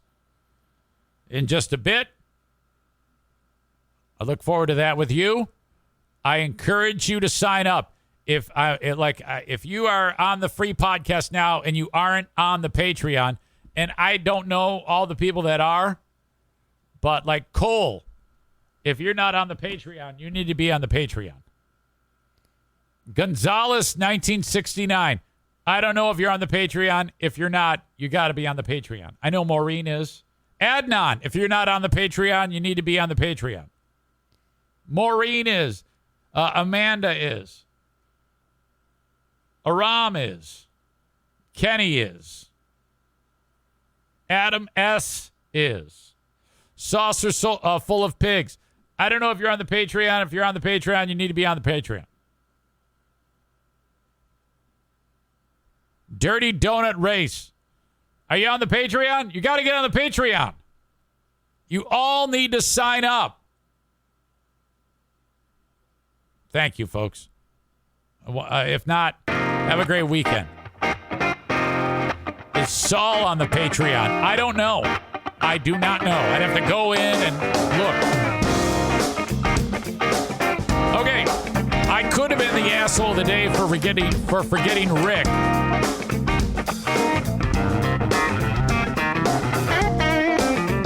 in just a bit. I look forward to that with you. I encourage you to sign up. If you are on the free podcast now and you aren't on the Patreon, and I don't know all the people that are, but like Cole, if you're not on the Patreon, you need to be on the Patreon. Gonzalez 1969. I don't know if you're on the Patreon. If you're not, you got to be on the Patreon. I know Maureen is. Adnan, if you're not on the Patreon, you need to be on the Patreon. Maureen is. Amanda is. Aram is. Kenny is. Adam S. is. Saucer full of pigs. I don't know if you're on the Patreon. If you're on the Patreon, you need to be on the Patreon. Dirty Donut Race. Are you on the Patreon? You got to get on the Patreon. You all need to sign up. Thank you, folks. If not, have a great weekend. Is Saul on the Patreon? I don't know. I do not know. I'd have to go in and look. Okay. I could have been the asshole of the day for forgetting Rick.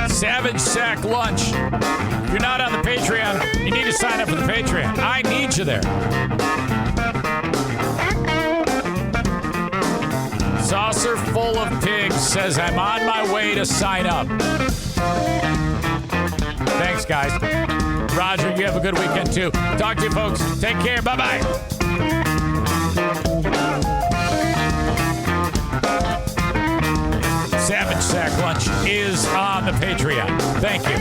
Savage Sack Lunch. If you're not on the Patreon, you need to sign up for the Patreon. I need you there. Saucer Full of Pigs says, I'm on my way to sign up. Thanks, guys. Roger, you have a good weekend, too. Talk to you, folks. Take care. Bye-bye. Savage Sack Lunch is on the Patreon. Thank you.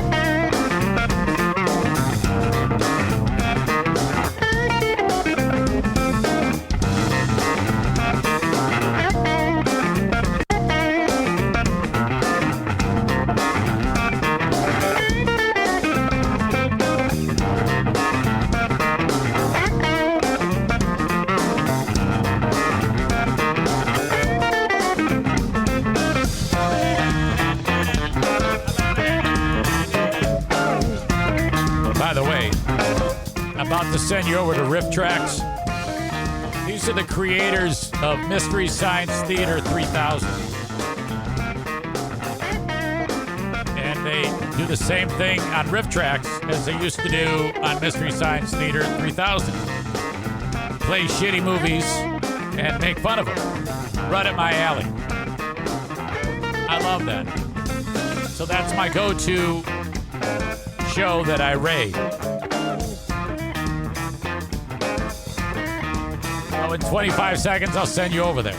About to send you over to Riff Tracks. These are the creators of Mystery Science Theater 3000. And they do the same thing on Riff Tracks as they used to do on Mystery Science Theater 3000. Play shitty movies and make fun of them. Right at my alley. I love that. So that's my go-to show that I rate. In 25 seconds, I'll send you over there.